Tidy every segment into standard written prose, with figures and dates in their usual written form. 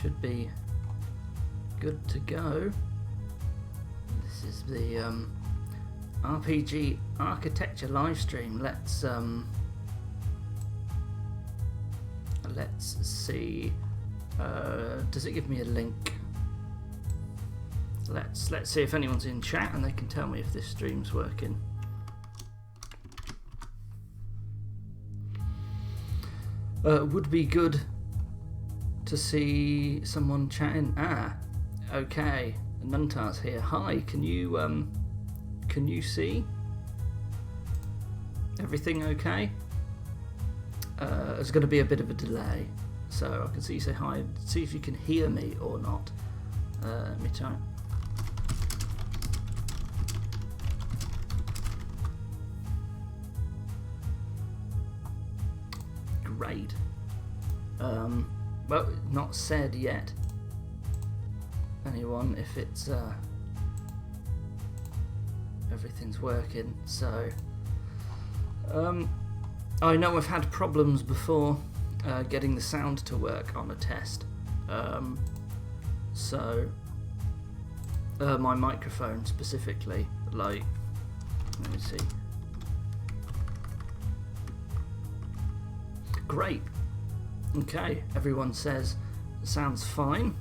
should be good to go. This is the RPG architecture live stream. Let's see. Does it give me a link? Let's see if anyone's in chat and they can tell me if this stream's working. Would be good to see someone chatting. Okay. Nuntar's here. Hi. Can you see everything? Okay. There's going to be a bit of a delay, so I can see you say hi. See if you can hear me or not. Let me try. Great. Well, not said yet. Anyone, if it's everything's working. So I know I've had problems before getting the sound to work on a test. So my microphone specifically, like, let me see. Great. Okay, everyone says sounds fine.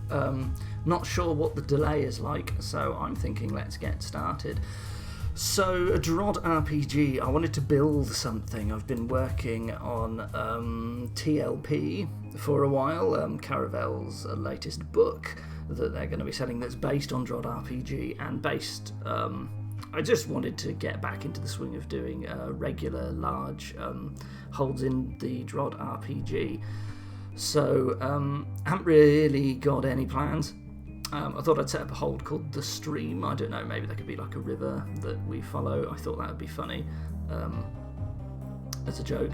Not sure what the delay is like, so I'm thinking let's get started. So, a DROD RPG, I wanted to build something. I've been working on TLP for a while, Caravel's latest book that they're going to be selling that's based on DROD RPG, and based, I just wanted to get back into the swing of doing regular large holds in the DROD RPG. So, haven't really got any plans. I thought I'd set up a hold called The Stream. I don't know, maybe there could be like a river that we follow. I thought that would be funny as a joke.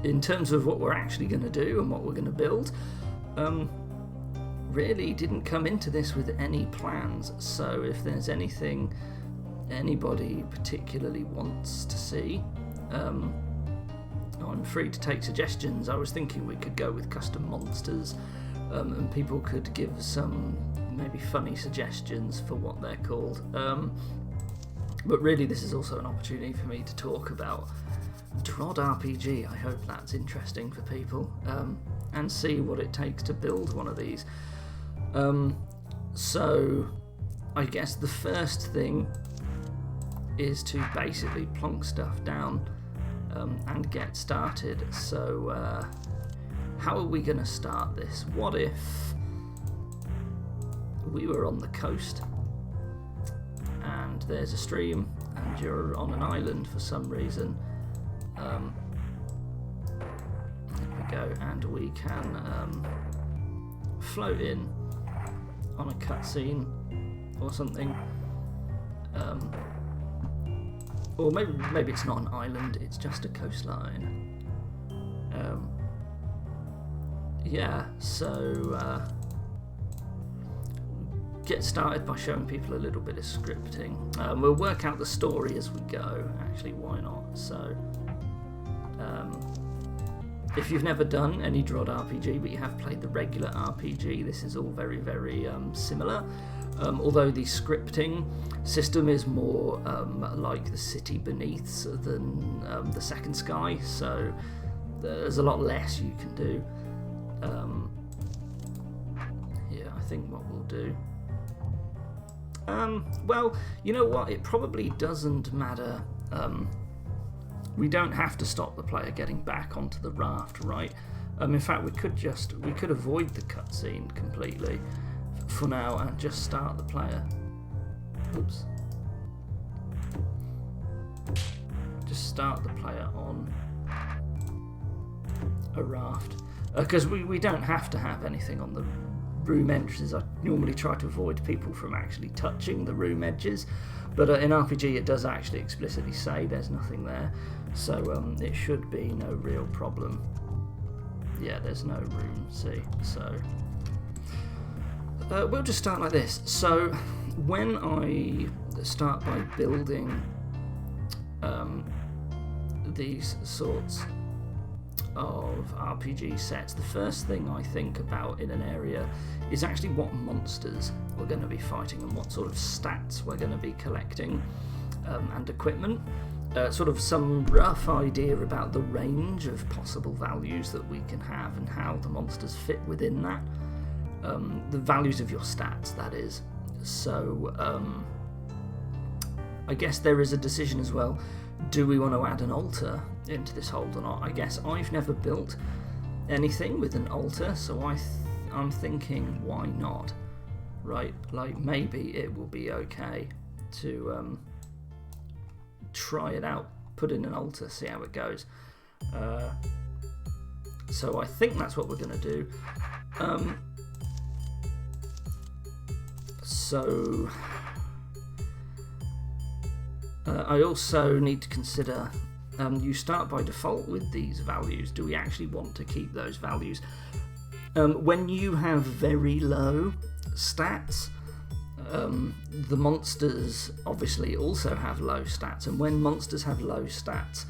In terms of what we're actually going to do and what we're going to build, really didn't come into this with any plans. So if there's anything anybody particularly wants to see, I'm free to take suggestions. I was thinking we could go with custom monsters, and people could give some maybe funny suggestions for what they're called. But really this is also an opportunity for me to talk about DROD RPG. I hope that's interesting for people, and see what it takes to build one of these. So I guess the first thing is to basically plonk stuff down and get started. So how are we going to start this? What if we were on the coast and there's a stream and you're on an island for some reason? There we go, and we can float in on a cutscene or something. Or maybe it's not an island, it's just a coastline. Yeah, so get started by showing people a little bit of scripting. We'll work out the story as we go, actually, why not? So if you've never done any DROD RPG but you have played the regular RPG, this is all very, very similar. Although the scripting system is more like the City Beneaths than the Second Sky, so there's a lot less you can do. Yeah, I think what we'll do. Well, you know what? It probably doesn't matter. We don't have to stop the player getting back onto the raft, right? In fact, we could avoid the cutscene completely for now and just start the player. Oops. Just start the player on a raft, because we don't have to have anything on the room entrances. I normally try to avoid people from actually touching the room edges, but in RPG it does actually explicitly say there's nothing there, so it should be no real problem. Yeah, there's no room, see, so we'll just start like this. So when I start by building these sorts of RPG sets, the first thing I think about in an area is actually what monsters we're going to be fighting and what sort of stats we're going to be collecting, and equipment. Sort of some rough idea about the range of possible values that we can have and how the monsters fit within that. The values of your stats, that is. So I guess there is a decision as well. Do we want to add an altar into this hold or not? I guess I've never built anything with an altar, so I'm thinking, why not? Right, like maybe it will be okay to try it out, put in an altar, see how it goes. So I think that's what we're going to do. So I also need to consider, you start by default with these values. Do we actually want to keep those values? When you have very low stats, the monsters obviously also have low stats, and when monsters have low stats,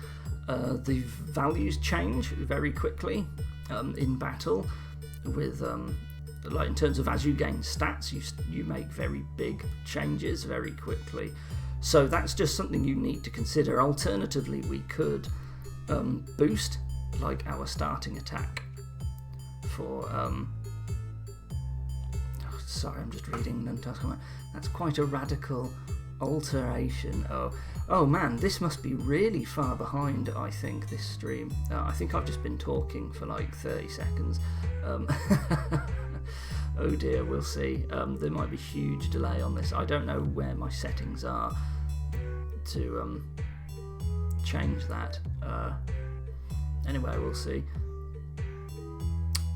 the values change very quickly in battle. With like in terms of as you gain stats, you make very big changes very quickly. So that's just something you need to consider. Alternatively, we could boost like our starting attack for. Sorry, I'm just reading. That's quite a radical alteration. Oh man, this must be really far behind, I think, this stream. I think I've just been talking for like 30 seconds. Oh dear, we'll see. There might be huge delay on this. I don't know where my settings are to change that. Anyway, we'll see.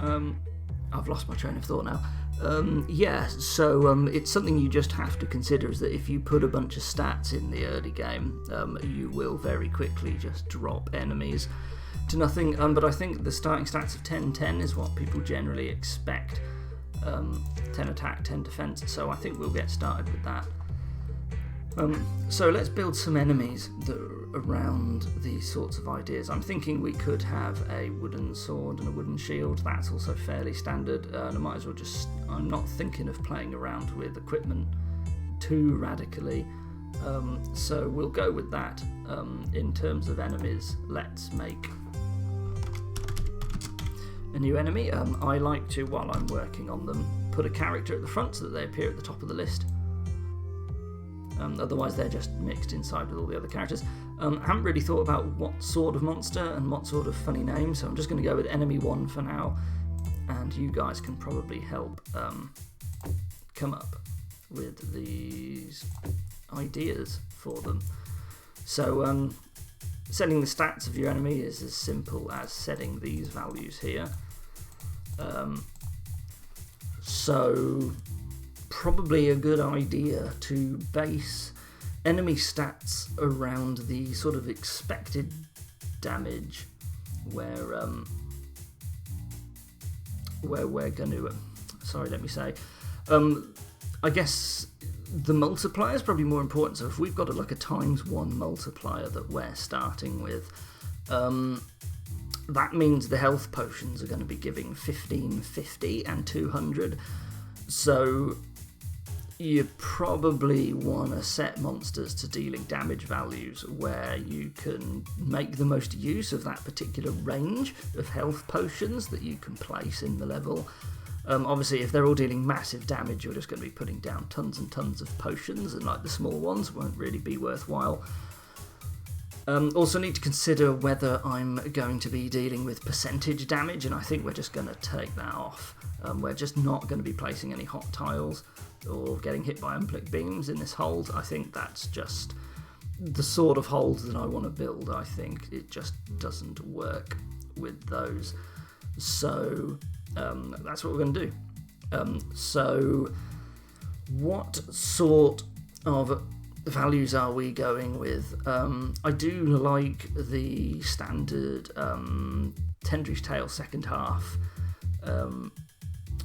I've lost my train of thought now. Yeah, so it's something you just have to consider, is that if you put a bunch of stats in the early game, you will very quickly just drop enemies to nothing. But I think the starting stats of 10-10 is what people generally expect. 10 attack, 10 defense, so I think we'll get started with that. So let's build some enemies that are around these sorts of ideas. I'm thinking we could have a wooden sword and a wooden shield. That's also fairly standard. I might as well just... I'm not thinking of playing around with equipment too radically. So we'll go with that. In terms of enemies, let's make a new enemy. I like to, while I'm working on them, put a character at the front so that they appear at the top of the list. Otherwise they're just mixed inside with all the other characters. I haven't really thought about what sort of monster and what sort of funny name, so I'm just going to go with enemy 1 for now, and you guys can probably help come up with these ideas for them. So setting the stats of your enemy is as simple as setting these values here. So probably a good idea to base enemy stats around the sort of expected damage where we're going to I guess the multiplier is probably more important. So if we've got like a ×1 multiplier that we're starting with, that means the health potions are going to be giving 15, 50 and 200. So you probably want to set monsters to dealing damage values where you can make the most use of that particular range of health potions that you can place in the level. Obviously, if they're all dealing massive damage, you're just going to be putting down tons and tons of potions, and like the small ones won't really be worthwhile. Also need to consider whether I'm going to be dealing with percentage damage, and I think we're just going to take that off. We're just not going to be placing any hot tiles or getting hit by unflicked beams in this hold. I think that's just the sort of holds that I want to build. I think it just doesn't work with those. So that's what we're going to do. So what sort of values are we going with? I do like the standard Tendry's Tail second half.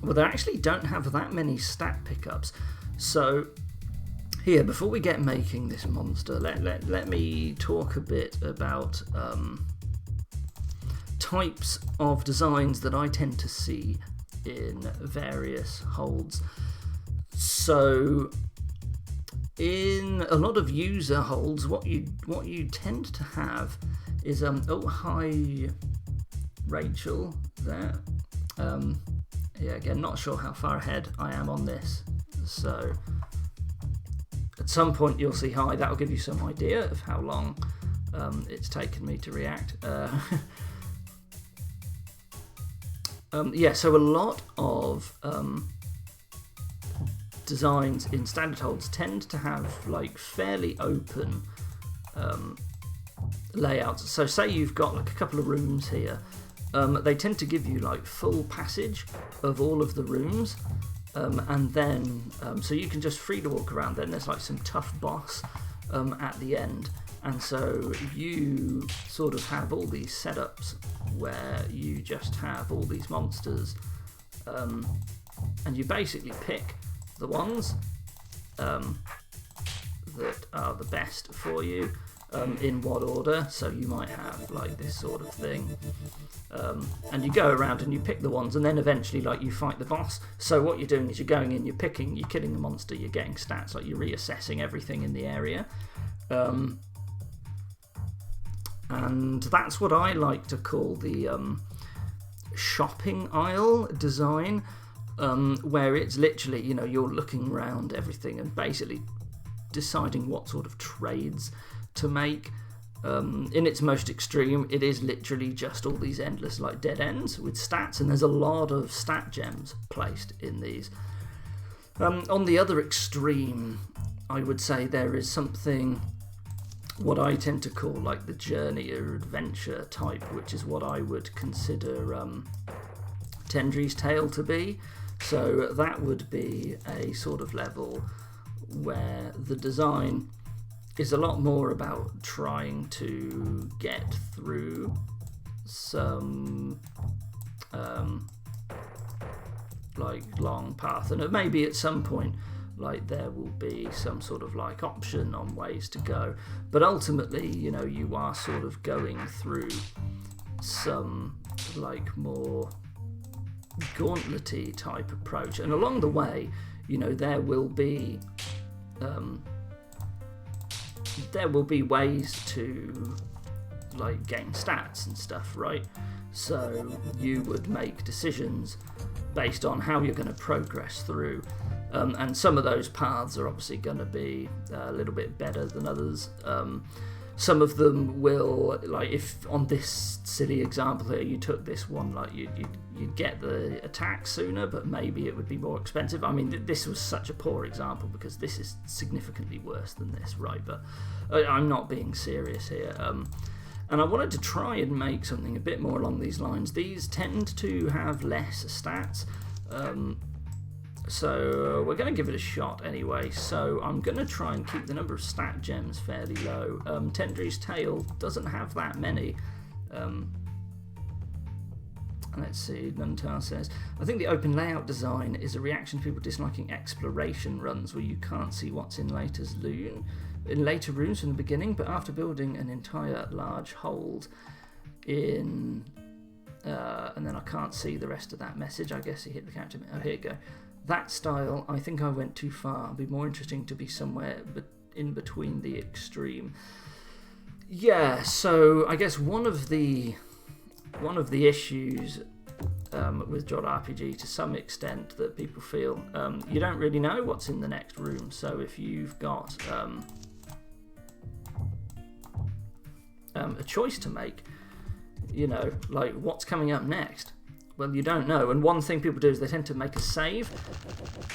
Well, they actually don't have that many stat pickups. So here, before we get making this monster, let me talk a bit about types of designs that I tend to see in various holds. So in a lot of user holds, what you tend to have is oh, hi Rachel there. Yeah, again, not sure how far ahead I am on this, so at some point you'll see hi. That'll give you some idea of how long it's taken me to react. Yeah, so a lot of designs in standard holds tend to have like fairly open layouts. So say you've got like a couple of rooms here, they tend to give you like full passage of all of the rooms, and then so you can just free to walk around. Then there's like some tough boss at the end, and so you sort of have all these setups where you just have all these monsters, and you basically pick the ones that are the best for you in what order. So you might have like this sort of thing, and you go around and you pick the ones, and then eventually like you fight the boss. So what you're doing is you're going in, you're killing the monster, you're getting stats, like you're reassessing everything in the area, and that's what I like to call the shopping aisle design, where it's literally, you know, you're looking around everything and basically deciding what sort of trades to make. In its most extreme, it is literally just all these endless like dead ends with stats, and there's a lot of stat gems placed in these. On the other extreme, I would say there is something what I tend to call like the journey or adventure type, which is what I would consider Tendry's Tale to be. So that would be a sort of level where the design is a lot more about trying to get through some like long path, and maybe at some point like there will be some sort of like option on ways to go, but ultimately, you know, you are sort of going through some like more gauntlet-y type approach, and along the way, you know, there will be ways to like gain stats and stuff, right? So you would make decisions based on how you're going to progress through, and some of those paths are obviously going to be a little bit better than others. Some of them will, like if on this silly example here you took this one, like you'd get the attack sooner, but maybe it would be more expensive. I mean, this was such a poor example because this is significantly worse than this, right? But I'm not being serious here. And I wanted to try and make something a bit more along these lines. These tend to have less stats, so we're going to give it a shot anyway. So I'm going to try and keep the number of stat gems fairly low. Tendry's Tale doesn't have that many. Let's see, Nuntar says, I think the open layout design is a reaction to people disliking exploration runs where you can't see what's in later rooms from the beginning, but after building an entire large hold in... and then I can't see the rest of that message. I guess he hit the character. Oh, here you go. That style, I think I went too far. It'd be more interesting to be somewhere in between the extreme. Yeah, so I guess one of the issues with DROD RPG to some extent that people feel, you don't really know what's in the next room. So if you've got a choice to make, you know, like what's coming up next, well, you don't know. And one thing people do is they tend to make a save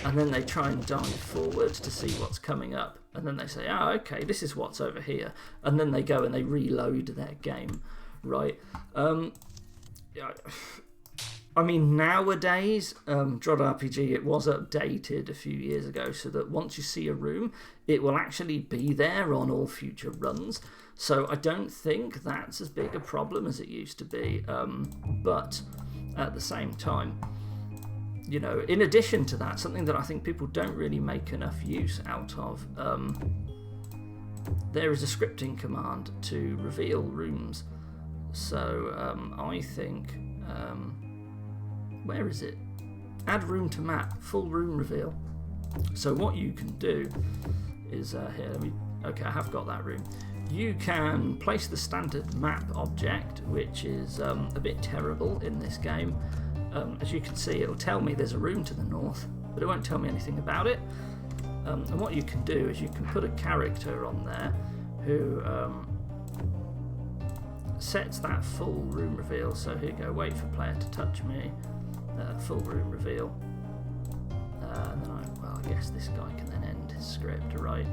and then they try and dive forward to see what's coming up, and then they say, oh, okay, this is what's over here, and then they go and they reload their game, right? I mean, nowadays, DROD RPG, it was updated a few years ago so that once you see a room, it will actually be there on all future runs. So I don't think that's as big a problem as it used to be. But at the same time, you know, in addition to that, something that I think people don't really make enough use out of, there is a scripting command to reveal rooms. So I think, where is it? Add room to map, full room reveal. So what you can do is, here, okay, I have got that room. You can place the standard map object, which is a bit terrible in this game. As you can see, it'll tell me there's a room to the north, but it won't tell me anything about it. And what you can do is you can put a character on there who sets that full room reveal. So here you go, wait for player to touch me, full room reveal. And then I guess this guy can then end his script, right?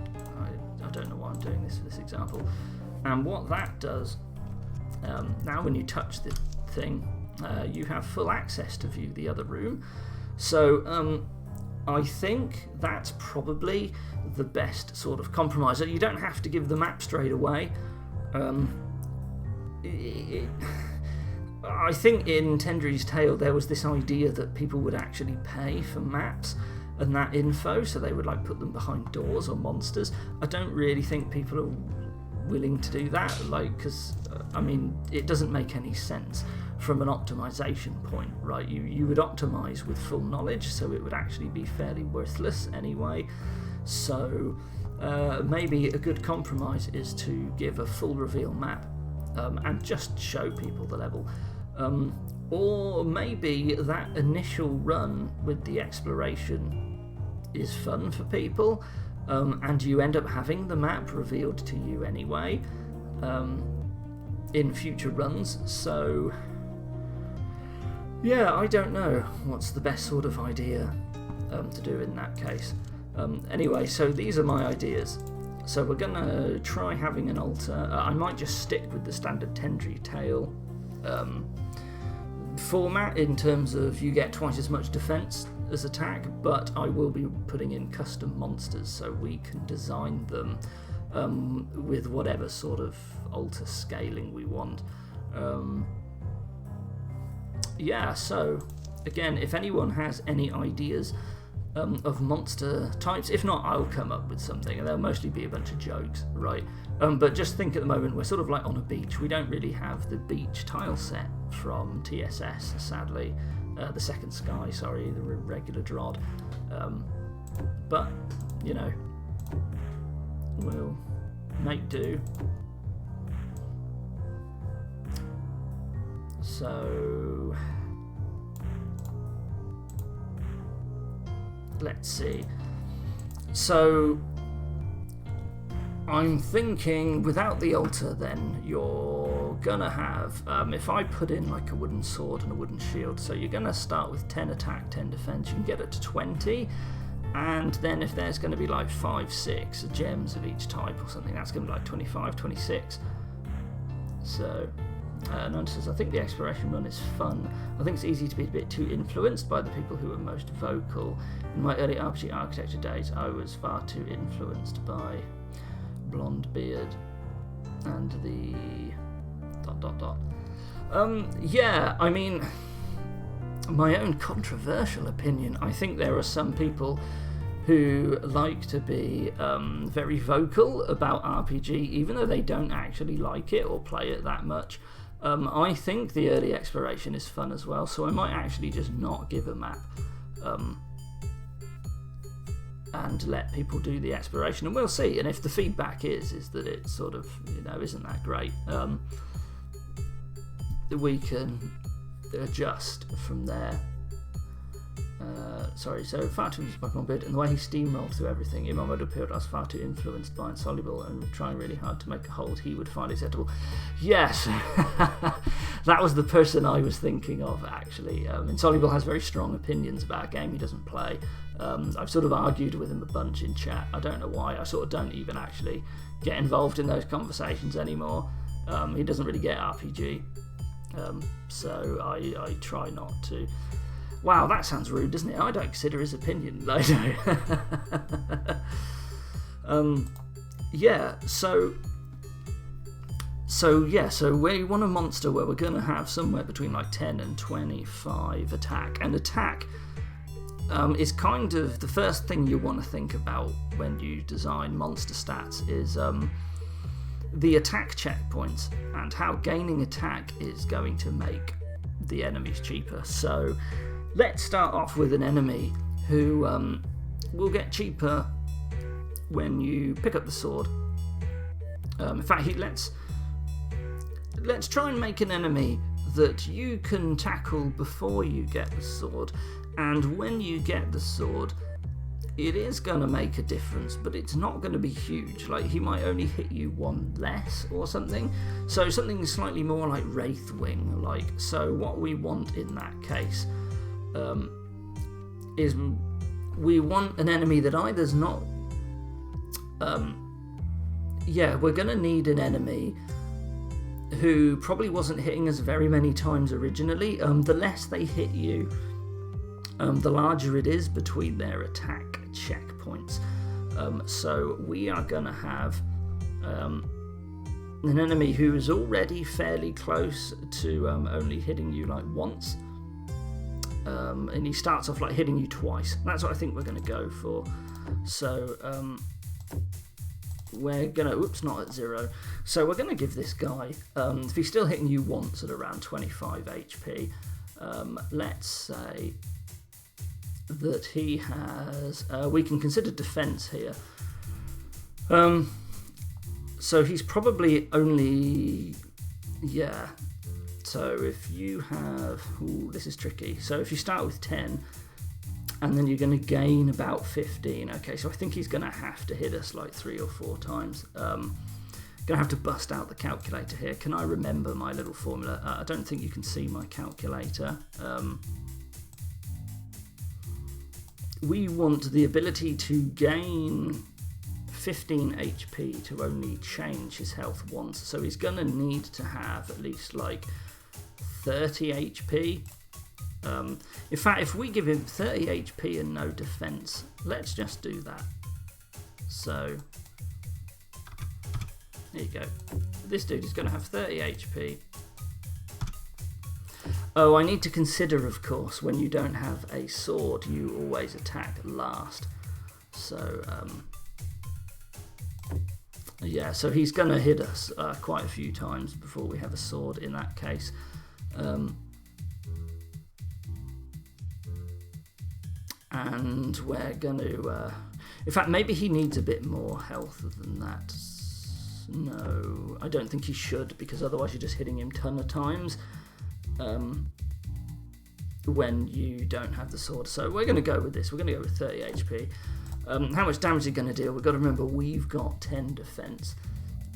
I don't know why I'm doing this for this example. And what that does, now when you touch the thing, you have full access to view the other room. So I think that's probably the best sort of compromise. You don't have to give the map straight away. I think in Tendry's Tale there was this idea that people would actually pay for maps and that info, so they would like put them behind doors or monsters. I don't really think people are willing to do that, like, because I mean it doesn't make any sense from an optimization point, right? You would optimize with full knowledge, so it would actually be fairly worthless anyway. So maybe a good compromise is to give a full reveal map and just show people the level. Or maybe that initial run with the exploration is fun for people, and you end up having the map revealed to you anyway in future runs. So yeah, I don't know what's the best sort of idea to do in that case. Anyway, so these are my ideas. So we're gonna try having an altar. I might just stick with the standard Tendry Tale format in terms of you get twice as much defense as attack, but I will be putting in custom monsters so we can design them with whatever sort of altar scaling we want. Yeah, so again, if anyone has any ideas of monster types, if not, I'll come up with something, and they'll mostly be a bunch of jokes, right? But just think at the moment we're sort of like on a beach. We don't really have the beach tile set from TSS, sadly. The second sky, sorry, the regular DROD. But, you know, we'll make do. So let's see. So I'm thinking without the altar then you're gonna have, if I put in like a wooden sword and a wooden shield, so you're gonna start with 10 attack, 10 defense, you can get it to 20, and then if there's gonna be like 5-6 gems of each type or something, that's gonna be like 25, 26. So None says, I think the exploration run is fun. I think it's easy to be a bit too influenced by the people who are most vocal. In my early RPG architecture days, I was far too influenced by Blonde Beard and the ... Yeah, I mean, my own controversial opinion, I think there are some people who like to be very vocal about RPG, even though they don't actually like it or play it that much. I think the early exploration is fun as well, so I might actually just not give a map and let people do the exploration, and we'll see. And if the feedback is that it sort of, isn't that great, we can adjust from there. So far too much Pokemon bid, and the way he steamrolled through everything, in my mode appeared I was far too influenced by Insoluble and trying really hard to make a hold he would find acceptable. Yes, that was the person I was thinking of, actually. Insoluble has very strong opinions about a game he doesn't play. I've sort of argued with him a bunch in chat. I don't know why. I sort of don't even actually get involved in those conversations anymore. He doesn't really get RPG, so I try not to. Wow, that sounds rude, doesn't it? I don't consider his opinion. I know. Yeah, so we want a monster where we're going to have somewhere between like 10 and 25 attack. And attack is kind of the first thing you want to think about when you design monster stats, is the attack checkpoints and how gaining attack is going to make the enemies cheaper. So let's start off with an enemy who will get cheaper when you pick up the sword. In fact, let's try and make an enemy that you can tackle before you get the sword, and when you get the sword, it is going to make a difference, but it's not going to be huge. Like, he might only hit you one less or something, so something slightly more like Wraithwing. Like, so what we want in that case is we want an enemy that either's not we're going to need an enemy who probably wasn't hitting us very many times originally. The less they hit you, the larger it is between their attack checkpoints. So we are going to have an enemy who is already fairly close to only hitting you like once. And he starts off like hitting you twice. That's what I think we're going to go for. So we're going to, not at 0. So we're going to give this guy, if he's still hitting you once at around 25 HP, let's say that he has, we can consider defense here. So he's probably only, so if you have, this is tricky. So if you start with 10, and then you're going to gain about 15. Okay, so I think he's going to have to hit us like 3 or 4 times. Going to have to bust out the calculator here. Can I remember my little formula? I don't think you can see my calculator. We want the ability to gain 15 HP to only change his health once. So he's going to need to have at least like 30 HP. In fact, if we give him 30 HP and no defense, let's just do that. So, there you go. This dude is going to have 30 HP. Oh, I need to consider, of course, when you don't have a sword, you always attack last. So, so he's going to hit us quite a few times before we have a sword in that case. And we're going to... in fact, maybe he needs a bit more health than that. No, I don't think he should, because otherwise you're just hitting him a ton of times when you don't have the sword. So we're going to go with this. We're going to go with 30 HP. How much damage is he going to deal? We've got to remember we've got 10 defense.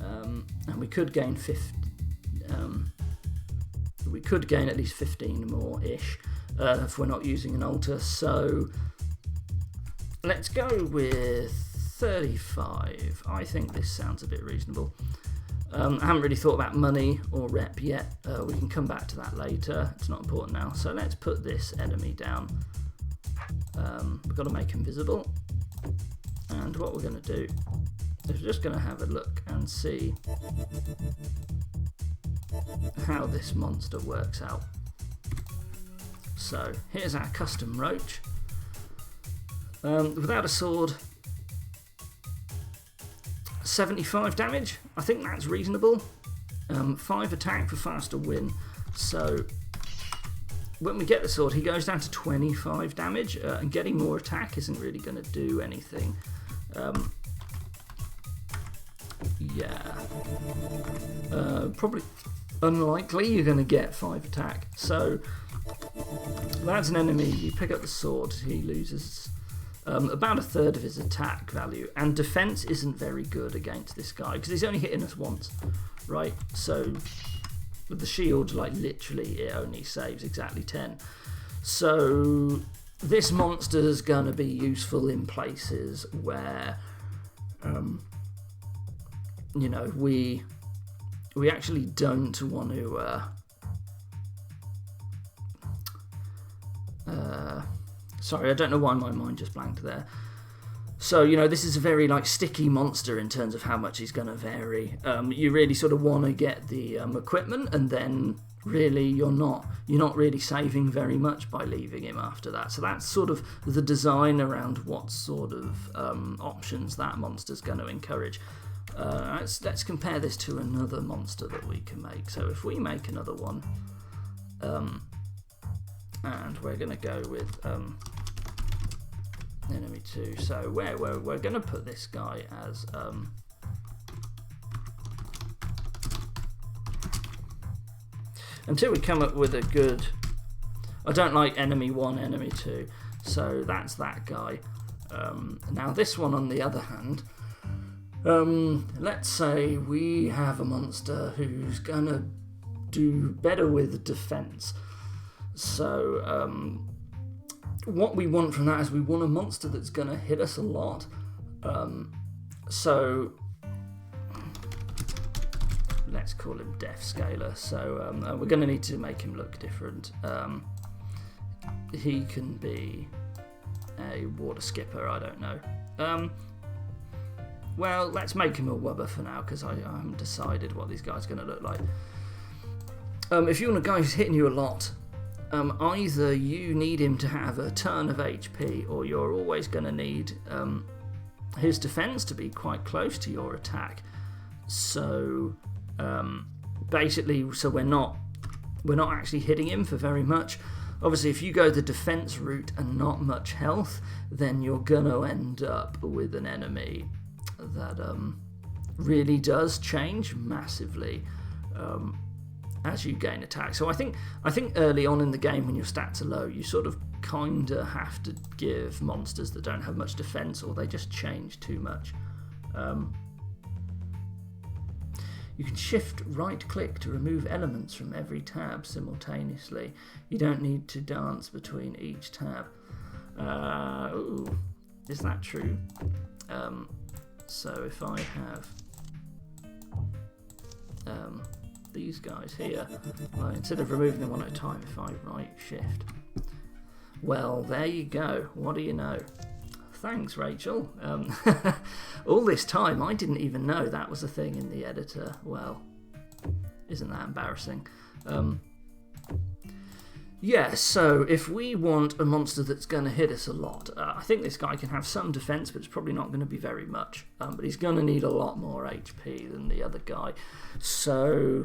And we could gain 50... we could gain at least 15 more-ish. If we're not using an altar, so let's go with 35. I think this sounds a bit reasonable. I haven't really thought about money or rep yet. We can come back to that later. It's not important now. So let's put this enemy down. We've got to make him visible. And what we're going to do is we're just going to have a look and see how this monster works out. So here's our custom roach. Without a sword, 75 damage. I think that's reasonable. 5 attack for faster win. So when we get the sword, he goes down to 25 damage, and getting more attack isn't really going to do anything. Probably unlikely you're going to get 5 attack. So that's an enemy. You pick up the sword, he loses about a third of his attack value, and defense isn't very good against this guy because he's only hitting us once, right? So with the shield, like literally it only saves exactly 10. So this monster's gonna be useful in places where you know, we actually don't want to sorry, I don't know why my mind just blanked there. So, you know, this is a very like sticky monster in terms of how much he's going to vary. You really sort of want to get the equipment, and then really you're not really saving very much by leaving him after that. So that's sort of the design around what sort of options that monster's going to encourage. Let's compare this to another monster that we can make. So if we make another one, and we're going to go with enemy 2. So we're going to put this guy as until we come up with a good. I don't like enemy 1, enemy 2. So that's that guy. Now this one, on the other hand. Let's say we have a monster who's gonna do better with defense. So what we want from that is we want a monster that's gonna hit us a lot. So let's call him Death Scaler. So we're gonna need to make him look different. He can be a water skipper, I don't know. Well, let's make him a wubber for now, because I haven't decided what these guys are going to look like. If you want a guy who's hitting you a lot, either you need him to have a ton of HP, or you're always going to need his defense to be quite close to your attack. So basically, so we're not actually hitting him for very much. Obviously, if you go the defense route and not much health, then you're going to end up with an enemy that really does change massively as you gain attack. So I think early on in the game, when your stats are low, you sort of kinda have to give monsters that don't have much defense, or they just change too much. You can shift right click to remove elements from every tab simultaneously. You don't need to dance between each tab. Ooh, is that true? So if I have these guys here, well, instead of removing them one at a time, if I right shift, well, there you go. What do you know? Thanks, Rachel. All this time, I didn't even know that was a thing in the editor. Well, isn't that embarrassing? Yeah, so if we want a monster that's going to hit us a lot, I think this guy can have some defense, but it's probably not going to be very much. But he's going to need a lot more HP than the other guy. So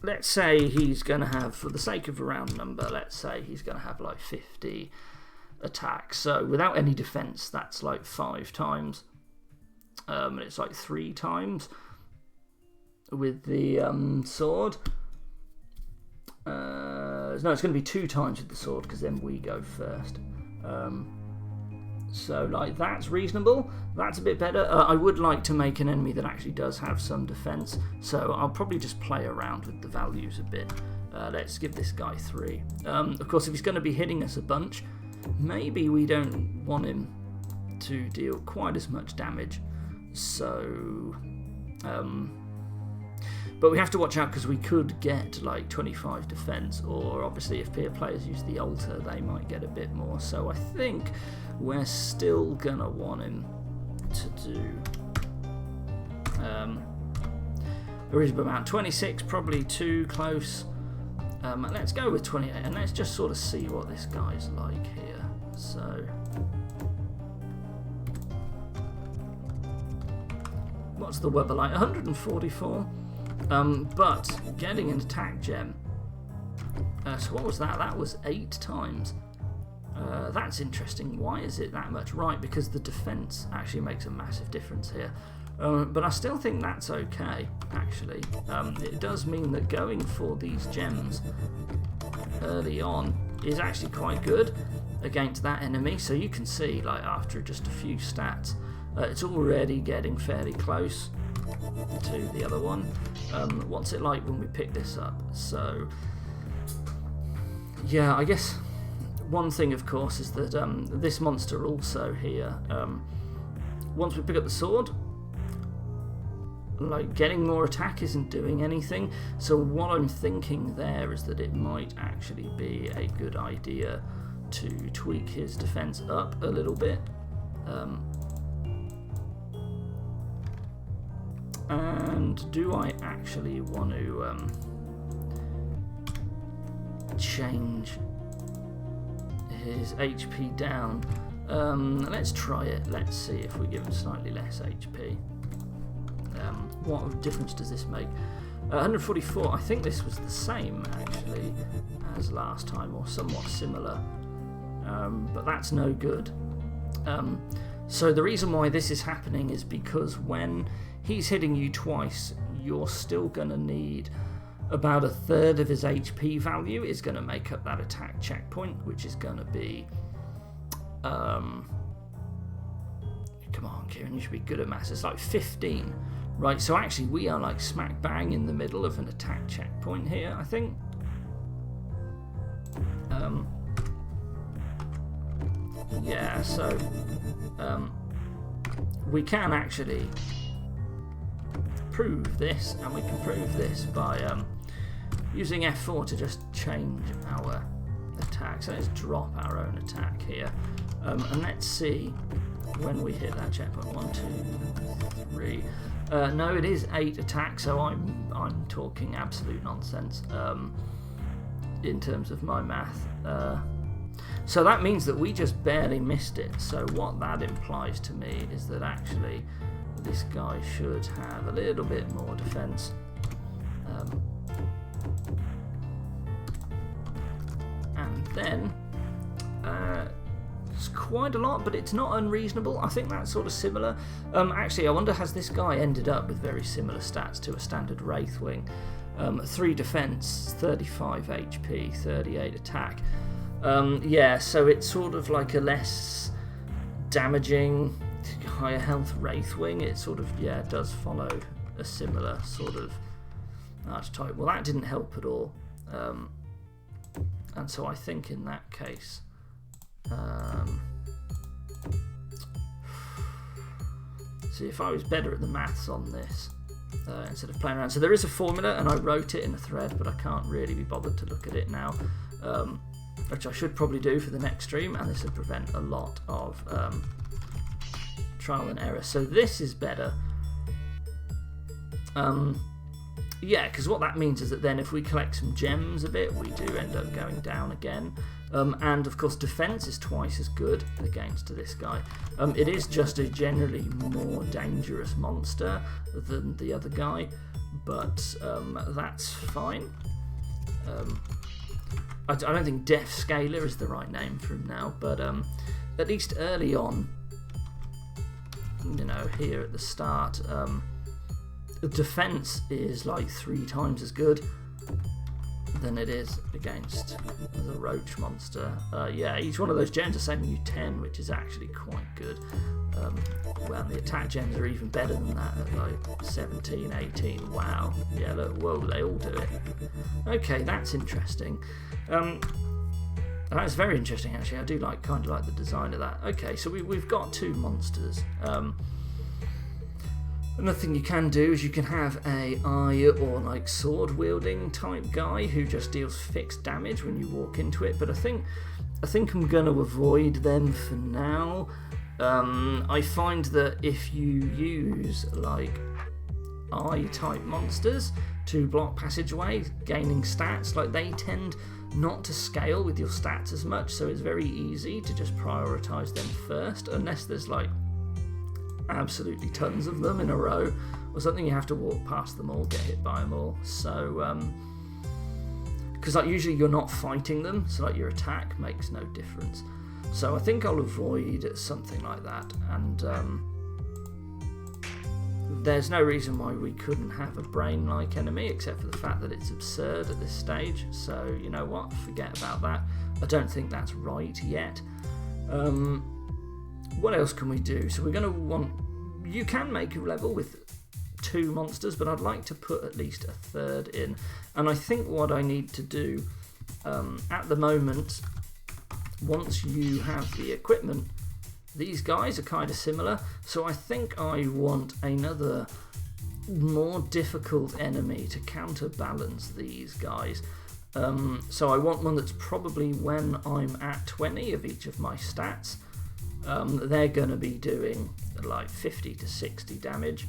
let's say he's going to have, for the sake of a round number, let's say he's going to have like 50 attacks. So without any defense, that's like 5 times. And it's like 3 times with the sword. No, it's going to be 2 times with the sword, because then we go first. So like that's reasonable. That's a bit better. I would like to make an enemy that actually does have some defense, so I'll probably just play around with the values a bit. Let's give this guy 3. Of course, if he's going to be hitting us a bunch, maybe we don't want him to deal quite as much damage. So but we have to watch out, because we could get like 25 defense, or obviously if peer players use the altar, they might get a bit more. So I think we're still gonna want him to do a reasonable amount. 26, probably too close. Let's go with 28, and let's just sort of see what this guy's like here. So what's the weather like? 144. But getting an attack gem. So what was that? That was 8 times. That's interesting. Why is it that much? Right, because the defense actually makes a massive difference here. But I still think that's okay, actually. It does mean that going for these gems early on is actually quite good against that enemy. So you can see, like, after just a few stats, it's already getting fairly close to the other one. What's it like when we pick this up? So yeah, I guess one thing, of course, is that this monster also here, once we pick up the sword, like, getting more attack isn't doing anything. So what I'm thinking there is that it might actually be a good idea to tweak his defense up a little bit. And do I actually want to change his HP down? Let's try it. Let's see if we give him slightly less HP. what difference does this make? 144, I think this was the same actually as last time, or somewhat similar, but that's no good. So the reason why this is happening is because when he's hitting you twice, you're still going to need about a third of his HP value is going to make up that attack checkpoint, which is going to be come on, Kieran, you should be good at maths. It's like 15, right? So actually we are like smack bang in the middle of an attack checkpoint here, I think. Yeah, so we can actually prove this, and we can prove this by using F4 to just change our attack. So let's drop our own attack here, and let's see when we hit that checkpoint. 1, 2, 3. No, it is 8 attacks, so I'm talking absolute nonsense in terms of my math. So that means that we just barely missed it. So what that implies to me is that actually this guy should have a little bit more defense. And then it's quite a lot, but it's not unreasonable. I think that's sort of similar. Actually, I wonder, has this guy ended up with very similar stats to a standard Wraithwing? 3 defense, 35 HP, 38 attack. Yeah, so it's sort of like a less damaging, higher health Wraithwing. It sort of, yeah, does follow a similar sort of archetype. Well, that didn't help at all. And so I think in that case, see, if I was better at the maths on this, instead of playing around. So there is a formula, and I wrote it in a thread, but I can't really be bothered to look at it now. Which I should probably do for the next stream, and this would prevent a lot of trial and error. So this is better. Yeah, because what that means is that then if we collect some gems a bit, we do end up going down again. And of course defense is twice as good against this guy. It is just a generally more dangerous monster than the other guy, but that's fine. I don't think Death Scaler is the right name for him now, but at least early on, you know, here at the start, defense is like 3 times as good than it is against the roach monster. Yeah, each one of those gems are saving you 10, which is actually quite good. Well, the attack gems are even better than that at like 17, 18. Wow. Yeah, look, whoa, they all do it. Okay, that's interesting. That's very interesting, actually. I do kind of like the design of that. Okay, so we've got 2 monsters. Another thing you can do is you can have a eye or like sword wielding type guy who just deals fixed damage when you walk into it, but I think I'm going to avoid them for now. I find that if you use like eye type monsters to block passageways, gaining stats, like they tend not to scale with your stats as much, so it's very easy to just prioritize them first, unless there's like absolutely tons of them in a row or something. You have to walk past them all, get hit by them all. So because like usually you're not fighting them, so like your attack makes no difference. So I think I'll avoid something like that, and there's no reason why we couldn't have a brain-like enemy, except for the fact that it's absurd at this stage. So you know what, forget about that. I don't think that's right yet. What else can we do? So we're going to want... You can make a level with 2 monsters, but I'd like to put at least a third in. And I think what I need to do at the moment, once you have the equipment, these guys are kind of similar. So I think I want another more difficult enemy to counterbalance these guys. So I want one that's probably when I'm at 20 of each of my stats. They're going to be doing like 50 to 60 damage.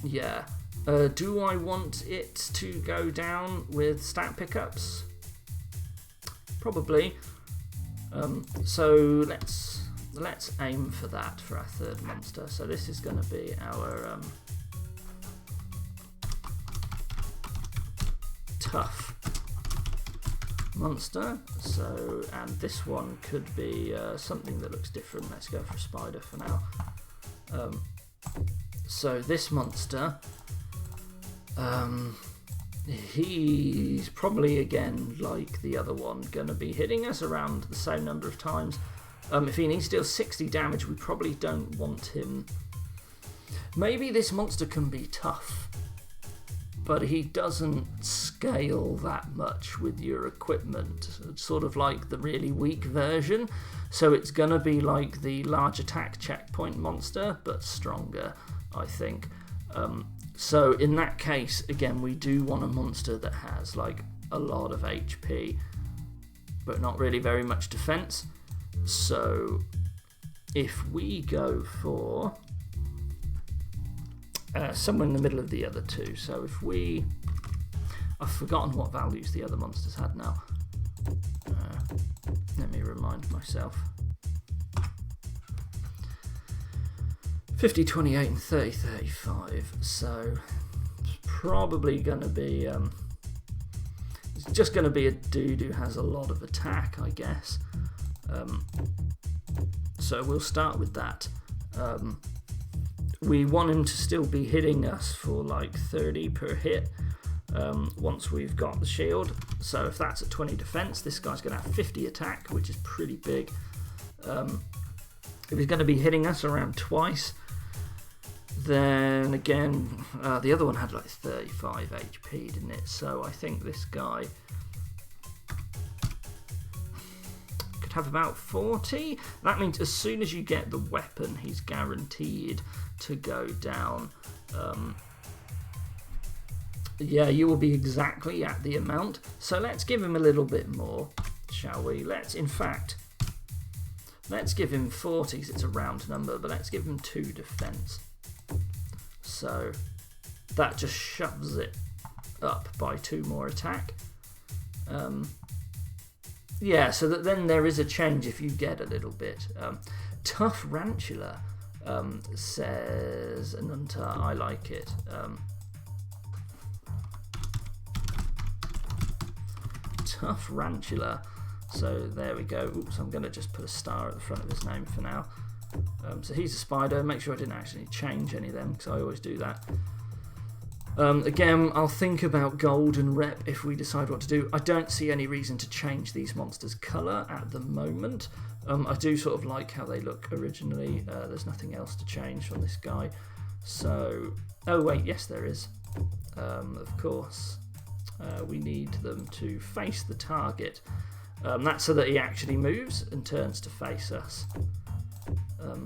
Yeah. Do I want it to go down with stat pickups? Probably. So let's let's aim for that for our third monster. So this is going to be our tough monster. So, and this one could be something that looks different. Let's go for a spider for now. So this monster, he's probably, again, like the other one, going to be hitting us around the same number of times. If he needs to deal 60 damage, we probably don't want him. Maybe this monster can be tough, but he doesn't scale that much with your equipment. It's sort of like the really weak version. So it's going to be like the large attack checkpoint monster, but stronger, I think. So in that case, again, we do want a monster that has like a lot of HP, but not really very much defense. So if we go for somewhere in the middle of the other two, so if we... I've forgotten what values the other monsters had now. Let me remind myself. 50, 28 and 30, 35. So it's probably going to be... it's just going to be a dude who has a lot of attack, I guess. So we'll start with that. We want him to still be hitting us for like 30 per hit once we've got the shield. So if that's at 20 defense, this guy's going to have 50 attack, which is pretty big. If he's going to be hitting us around twice, then again, the other one had like 35 HP, didn't it? So I think this guy could have about 40. That means as soon as you get the weapon, he's guaranteed to go down. Yeah, you will be exactly at the amount. So let's give him a little bit more, shall we? Let's give him 40, because it's a round number, but let's give him 2 defense. So that just shoves it up by 2 more attack. Yeah, so that then there is a change if you get a little bit. Tough Rantula says Anunta, I like it. Tough Rantula. So there we go. Oops, I'm going to just put a star at the front of his name for now. So he's a spider. Make sure I didn't actually change any of them, because I always do that. Again, I'll think about gold and rep if we decide what to do. I don't see any reason to change these monsters' colour at the moment. I do sort of like how they look originally. There's nothing else to change on this guy. So, oh wait, yes there is. Of course, we need them to face the target. That's so that he actually moves and turns to face us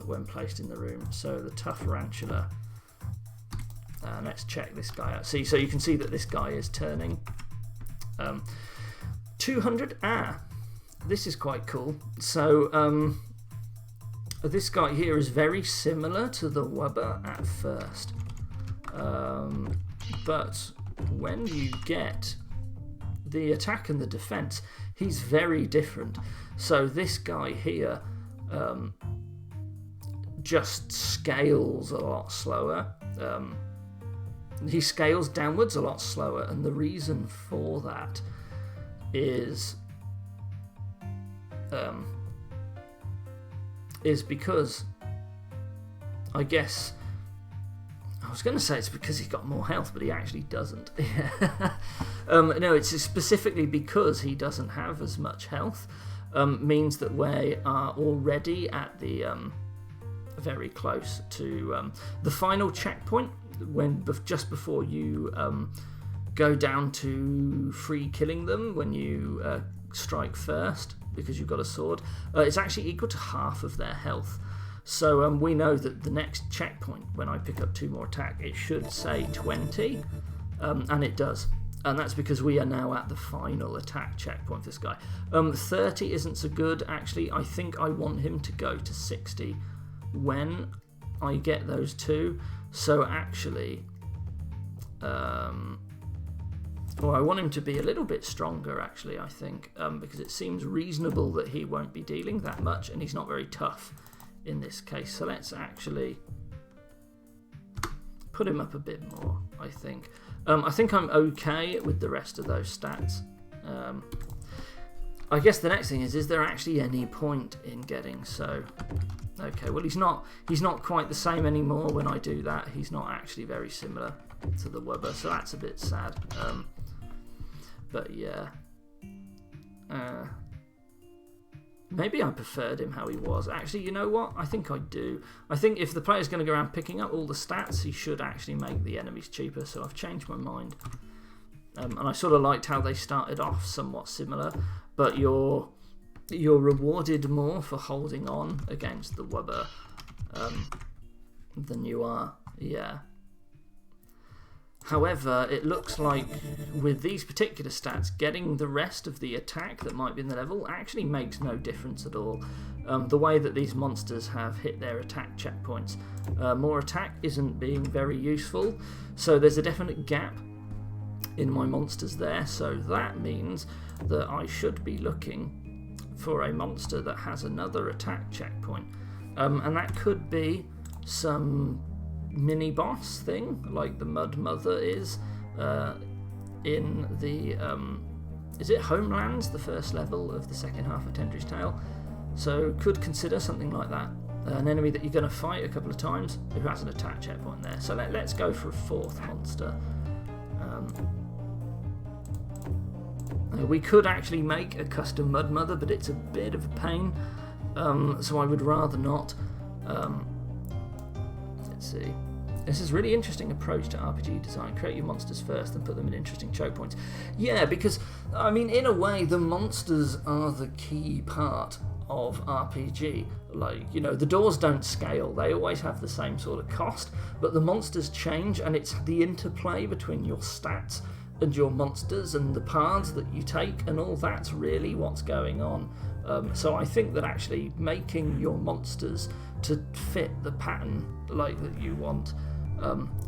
when placed in the room. So the tough Rantula. Let's check this guy out. See, so you can see that this guy is turning. 200. This is quite cool. So this guy here is very similar to the Wubba at first, but when you get the attack and the defense, he's very different. So this guy here just scales a lot slower. He scales downwards a lot slower, and the reason for that is because, I guess, I was going to say it's because he's got more health, but he actually doesn't. No, it's specifically because he doesn't have as much health. Means that we are already at the very close to the final checkpoint, when just before you go down to free killing them when you strike first, because you've got a sword. It's actually equal to half of their health. So we know that the next checkpoint, when I pick up 2 more attack, it should say 20, and it does. And that's because we are now at the final attack checkpoint for this guy. 30 isn't so good, actually. I think I want him to go to 60 when I get those 2. So actually, well, I want him to be a little bit stronger, actually, I think, because it seems reasonable that he won't be dealing that much, and he's not very tough. in this case. So let's actually put him up a bit more, I think. I think I'm okay with the rest of those stats. I guess the next thing is there actually any point in getting so... Okay, well he's not quite the same anymore when I do that. He's not actually very similar to the Wubber, so that's a bit sad. But yeah. Maybe I preferred him how he was. Actually, you know what? I think I do. I think if the player's going to go around picking up all the stats, he should actually make the enemies cheaper, so I've changed my mind. And I sort of liked how they started off somewhat similar, but you're rewarded more for holding on against the Wubber than you are. Yeah. However, it looks like with these particular stats, getting the rest of the attack that might be in the level actually makes no difference at all. The way that these monsters have hit their attack checkpoints, more attack isn't being very useful, so there's a definite gap in my monsters there, so that means that I should be looking for a monster that has another attack checkpoint, and that could be some mini boss thing like the Mud Mother is in the is it Homelands, the first level of the second half of Tendra's Tale. So could consider something like that, an enemy that you're going to fight a couple of times who has an attack checkpoint there. So let's go for a fourth monster. We could actually make a custom Mud Mother, but it's a bit of a pain, so I would rather not. Let's see. This is a really interesting approach to RPG design. Create your monsters first and put them in interesting choke points. Yeah, because, I mean, in a way, the monsters are the key part of RPG. Like, you know, the doors don't scale. They always have the same sort of cost, but the monsters change, and it's the interplay between your stats and your monsters and the paths that you take, and all that's really what's going on. So I think that actually making your monsters to fit the pattern like that you want,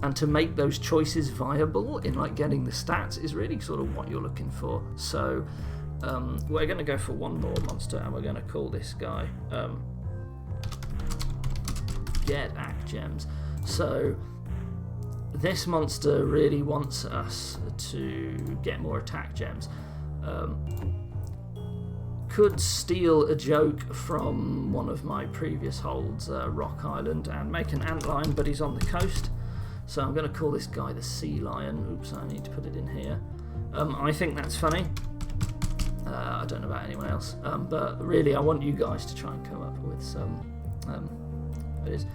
and to make those choices viable in like getting the stats is really sort of what you're looking for. So we're going to go for one more monster, and we're going to call this guy Get Act Gems. So this monster really wants us to get more attack gems. Could steal a joke from one of my previous holds, Rock Island, and make an antlion, but he's on the coast. So I'm going to call this guy the Sea Lion. Oops, I need to put it in here. I think that's funny. I don't know about anyone else, but really I want you guys to try and come up with some... it is.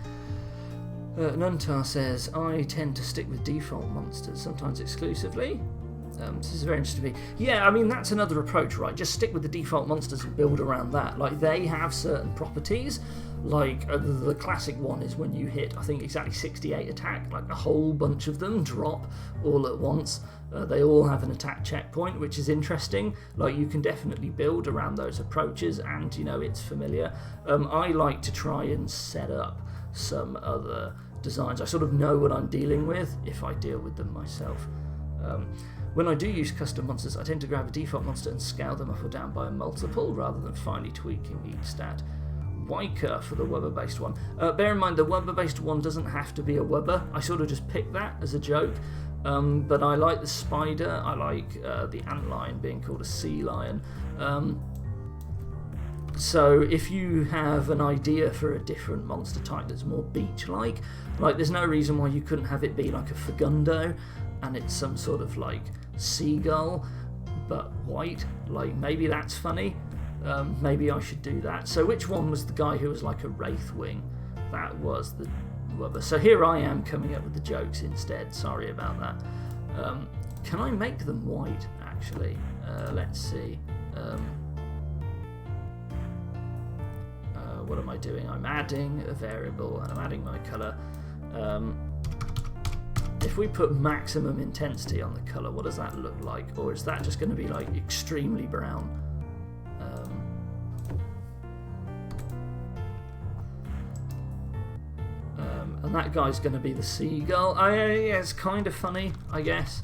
Nuntar says, I tend to stick with default monsters, sometimes exclusively. This is very interesting to me. Yeah, I mean, that's another approach, right? Just stick with the default monsters and build around that. Like, they have certain properties. Like, the classic one is when you hit, I think, exactly 68 attack, like a whole bunch of them drop all at once. They all have an attack checkpoint, which is interesting. Like, you can definitely build around those approaches, and, you know, it's familiar. I like to try and set up some other designs. I sort of know what I'm dealing with if I deal with them myself. When I do use custom monsters, I tend to grab a default monster and scale them up or down by a multiple rather than finely tweaking each stat. Wyker for the Wubber based one. Bear in mind, the Wubber based one doesn't have to be a Wubber. I sort of just picked that as a joke. But I like the spider, I like the antlion being called a sea lion. So if you have an idea for a different monster type that's more beach-like, there's no reason why you couldn't have it be like a Fagundo, and it's some sort of like seagull, but white. Like, maybe that's funny. Maybe I should do that. So which one was the guy who was like a wraithwing? That was the Wubber. So here I am coming up with the jokes instead. Sorry about that. Can I make them white, actually? Let's see. What am I doing? I'm adding a variable and I'm adding my colour. If we put maximum intensity on the colour, what does that look like? Or is that just going to be like extremely brown? And that guy's going to be the seagull. Yeah, it's kind of funny, I guess.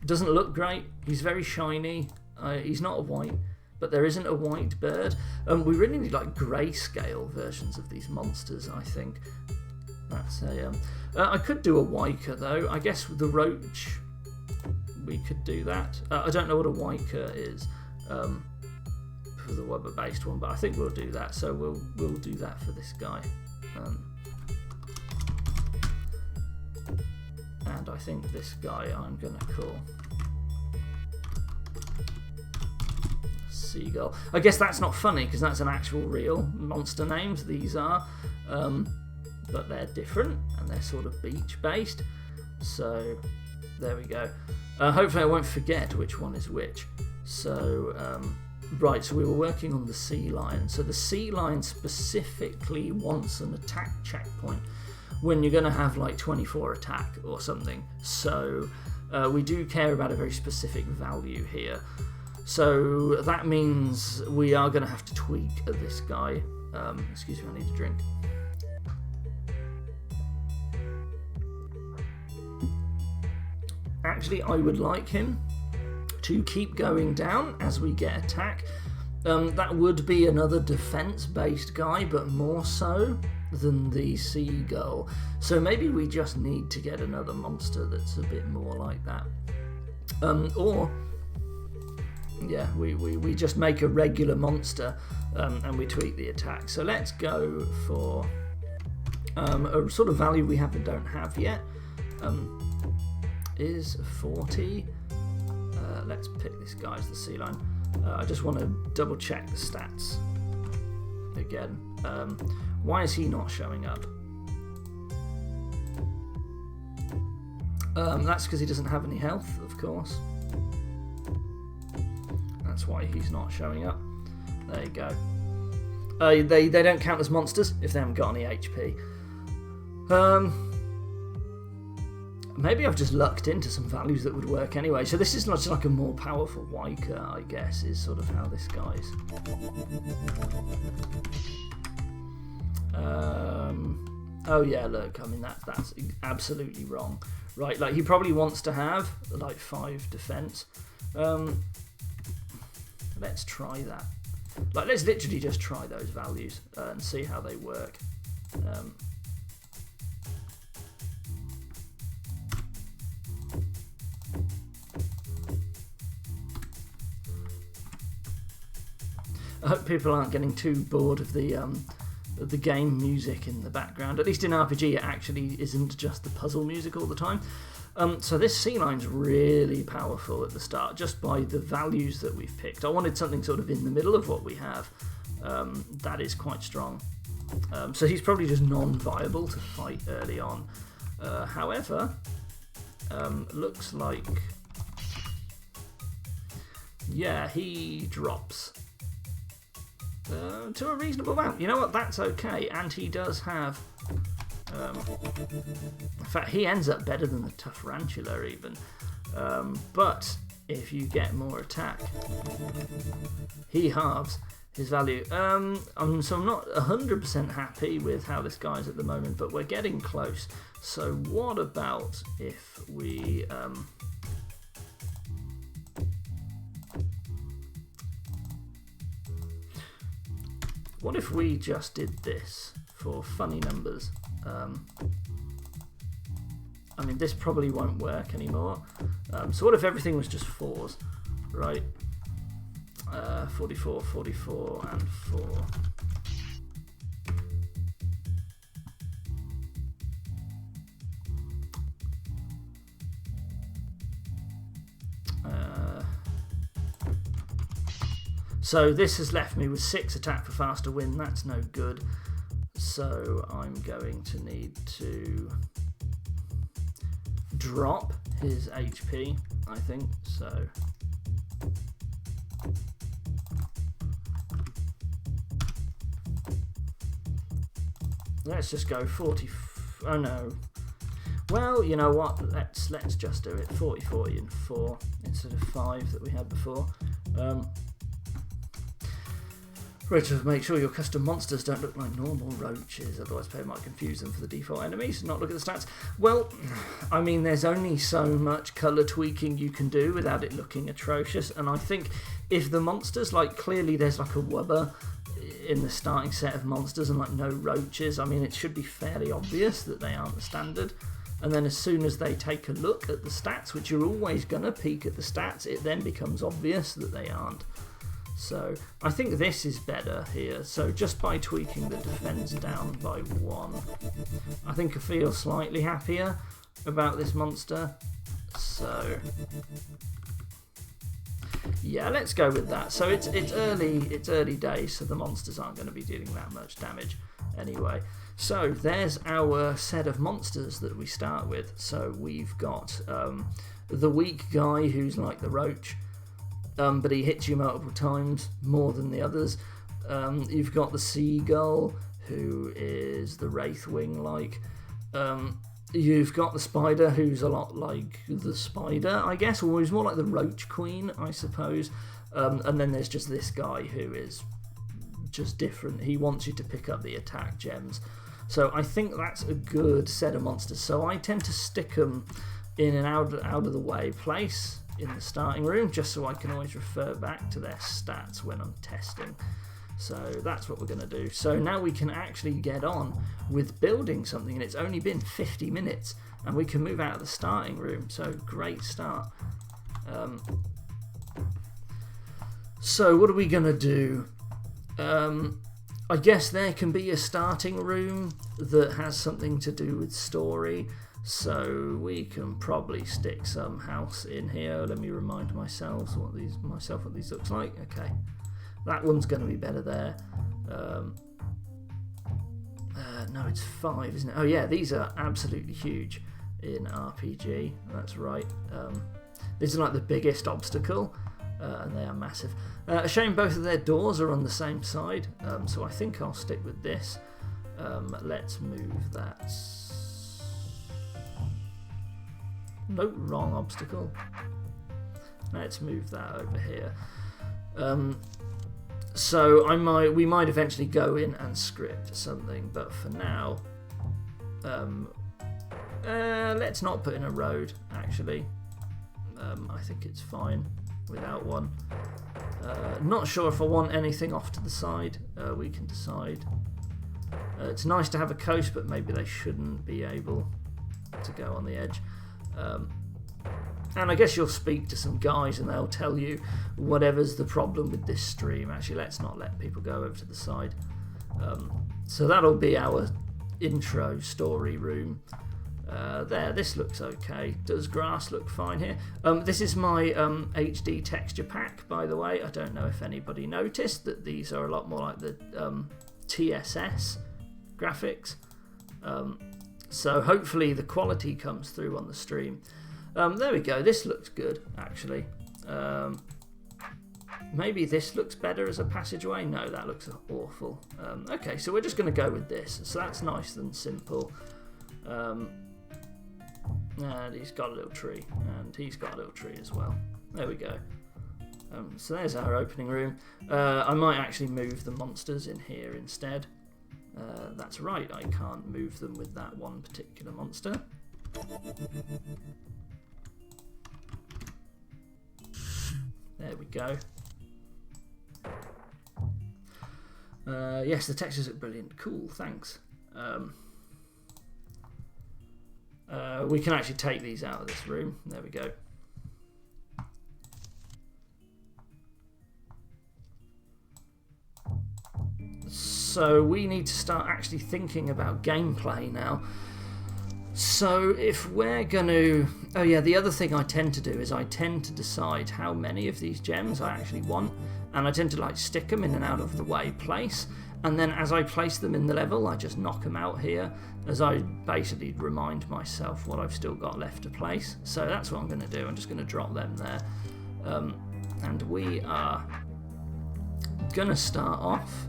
Doesn't look great. He's very shiny. He's not a white. but there isn't a white bird. We really need like grayscale versions of these monsters, I think. That's a. I could do a Wyker though. I guess with the roach, we could do that. I don't know what a Wyker is for the Webber-based one, but I think we'll do that. So we'll do that for this guy. And I think this guy I'm going to call Seagull. I guess that's not funny because that's an actual real monster names. These are, but they're different and they're sort of beach based. So there we go. Hopefully I won't forget which one is which. So right, so we were working on the sea lion. So the sea lion specifically wants an attack checkpoint when you're going to have like 24 attack or something. So we do care about a very specific value here. So that means we are going to have to tweak this guy. Excuse me, I need a drink. Actually, I would like him to keep going down as we get attack. That would be another defense-based guy, but more so than the seagull. So maybe we just need to get another monster that's a bit more like that. Or yeah, we just make a regular monster and we tweak the attack. So let's go for a sort of value we don't have yet. Is 40. Let's pick this guy as the sea lion. I just want to double check the stats again. Why is he not showing up? That's because he doesn't have any health, of course. That's why he's not showing up. There you go. They don't count as monsters if they haven't got any HP. Maybe I've just lucked into some values that would work anyway. So this is not just like a more powerful Wyker, I guess, is sort of how this guy's. Oh yeah, look, I mean that's absolutely wrong. Right, like he probably wants to have like 5 defense. Let's try that. Like let's literally just try those values and see how they work. I hope people aren't getting too bored of the game music in the background. At least in RPG it actually isn't just the puzzle music all the time. So this sea line's really powerful at the start, just by the values that we've picked. I wanted something sort of in the middle of what we have. That is quite strong. So he's probably just non-viable to fight early on. However, looks like... yeah, he drops. To a reasonable amount. You know what? That's okay. And he does have... in fact, he ends up better than the tough Tarantula even. But if you get more attack, he halves his value. So I'm not 100% happy with how this guy's at the moment, but we're getting close. So what about if we... what if we just did this for funny numbers? I mean, this probably won't work anymore. So what if everything was just 4s, right? 44, 44, and 4. So this has left me with 6 attack for faster win. That's no good. So I'm going to need to drop his HP, I think. So let's just go 40. Oh no. Well, you know what? Let's just do it. 40, 40, and 4 instead of 5 that we had before. Richard, make sure your custom monsters don't look like normal roaches, otherwise player might confuse them for the default enemies. Not look at the stats. Well, I mean, there's only so much colour tweaking you can do without it looking atrocious, and I think if the monsters, like, clearly there's like a wubber in the starting set of monsters and like no roaches, I mean, it should be fairly obvious that they aren't the standard. And then as soon as they take a look at the stats, which you're always going to peek at the stats, it then becomes obvious that they aren't. So I think this is better here. So just by tweaking the defense down by 1, I think I feel slightly happier about this monster. So yeah, let's go with that. So it's early days, so the monsters aren't going to be dealing that much damage anyway. So there's our set of monsters that we start with. So we've got the weak guy who's like the roach. But he hits you multiple times, more than the others. You've got the seagull, who is the wraithwing-like. You've got the spider, who's a lot like the spider, I guess, or he's more like the roach queen, I suppose. And then there's just this guy who is just different. He wants you to pick up the attack gems. So I think that's a good set of monsters. So I tend to stick them in an out-of-the-way place in the starting room, just so I can always refer back to their stats when I'm testing. So that's what we're going to do. So now we can actually get on with building something, and it's only been 50 minutes and we can move out of the starting room, so great start. So what are we going to do? I guess there can be a starting room that has something to do with story. So we can probably stick some house in here. Let me remind myself what these looks like. Okay, that one's going to be better there. No, it's 5, isn't it? Oh yeah, these are absolutely huge in RPG. That's right. These are like the biggest obstacle, and they are massive. A shame both of their doors are on the same side. So I think I'll stick with this. Let's move that. Nope, wrong obstacle. Let's move that over here. So we might eventually go in and script something, but for now, let's not put in a road. Actually, I think it's fine without one. Not sure if I want anything off to the side. We can decide. It's nice to have a coast, but maybe they shouldn't be able to go on the edge. And I guess you'll speak to some guys and they'll tell you whatever's the problem with this stream. Actually, let's not let people go over to the side. So that'll be our intro story room. There, this looks okay. Does grass look fine here? This is my HD texture pack, by the way. I don't know if anybody noticed that these are a lot more like the TSS graphics. So hopefully the quality comes through on the stream. There we go. This looks good, actually. Maybe this looks better as a passageway. No, that looks awful. Okay, so we're just going to go with this. So that's nice and simple. And he's got a little tree. And he's got a little tree as well. There we go. So there's our opening room. I might actually move the monsters in here instead. That's right, I can't move them with that one particular monster. There we go. Yes, the textures look brilliant. Cool, thanks. We can actually take these out of this room. There we go. So we need to start actually thinking about gameplay now. So if we're going to... Oh yeah, the other thing I tend to do is I tend to decide how many of these gems I actually want, and I tend to like stick them in an out of the way place, and then as I place them in the level I just knock them out here as I basically remind myself what I've still got left to place. So that's what I'm going to do. I'm just going to drop them there, and we are going to start off.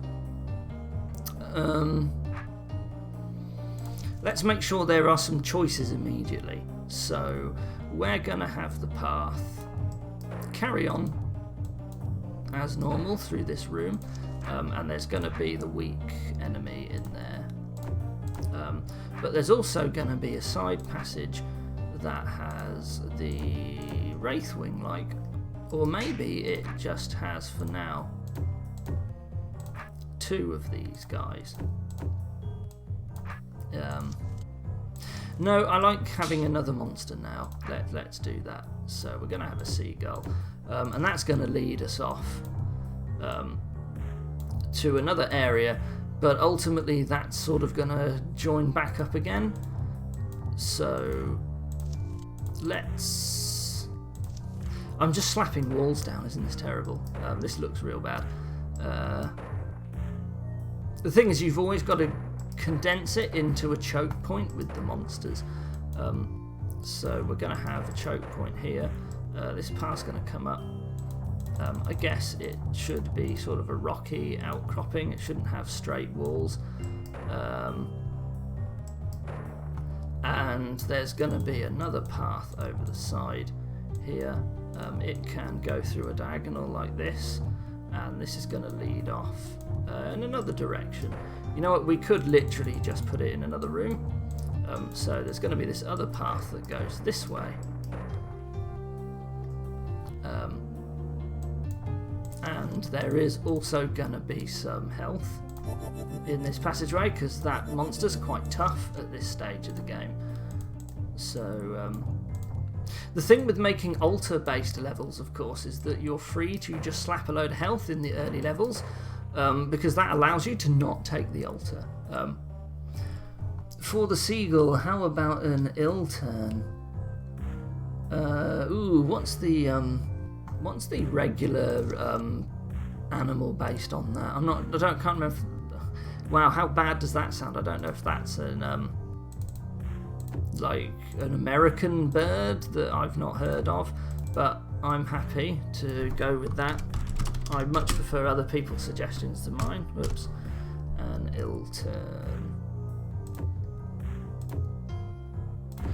Let's make sure there are some choices immediately. So we're gonna have the path carry on as normal through this room, and there's going to be the weak enemy in there. But there's also going to be a side passage that has the Wraithwing like, or maybe it just has for now 2 of these guys. No, I like having another monster now. Let's do that. So we're going to have a seagull, and that's going to lead us off to another area, but ultimately that's sort of going to join back up again. So let's... I'm just slapping walls down, isn't this terrible? This looks real bad. The thing is, you've always got to condense it into a choke point with the monsters. So we're going to have a choke point here. This path's going to come up. I guess it should be sort of a rocky outcropping. It shouldn't have straight walls. And there's going to be another path over the side here. It can go through a diagonal like this, and this is going to lead off in another direction. You know what, we could literally just put it in another room. So there's going to be this other path that goes this way. And there is also going to be some health in this passageway, because that monster's quite tough at this stage of the game. So the thing with making altar based levels, of course, is that you're free to just slap a load of health in the early levels, because that allows you to not take the altar. For the seagull, how about an ill turn? What's the regular animal based on that? Can't remember. Wow, how bad does that sound? I don't know if that's an like an American bird that I've not heard of, but I'm happy to go with that. I much prefer other people's suggestions to mine. Whoops. An ill turn.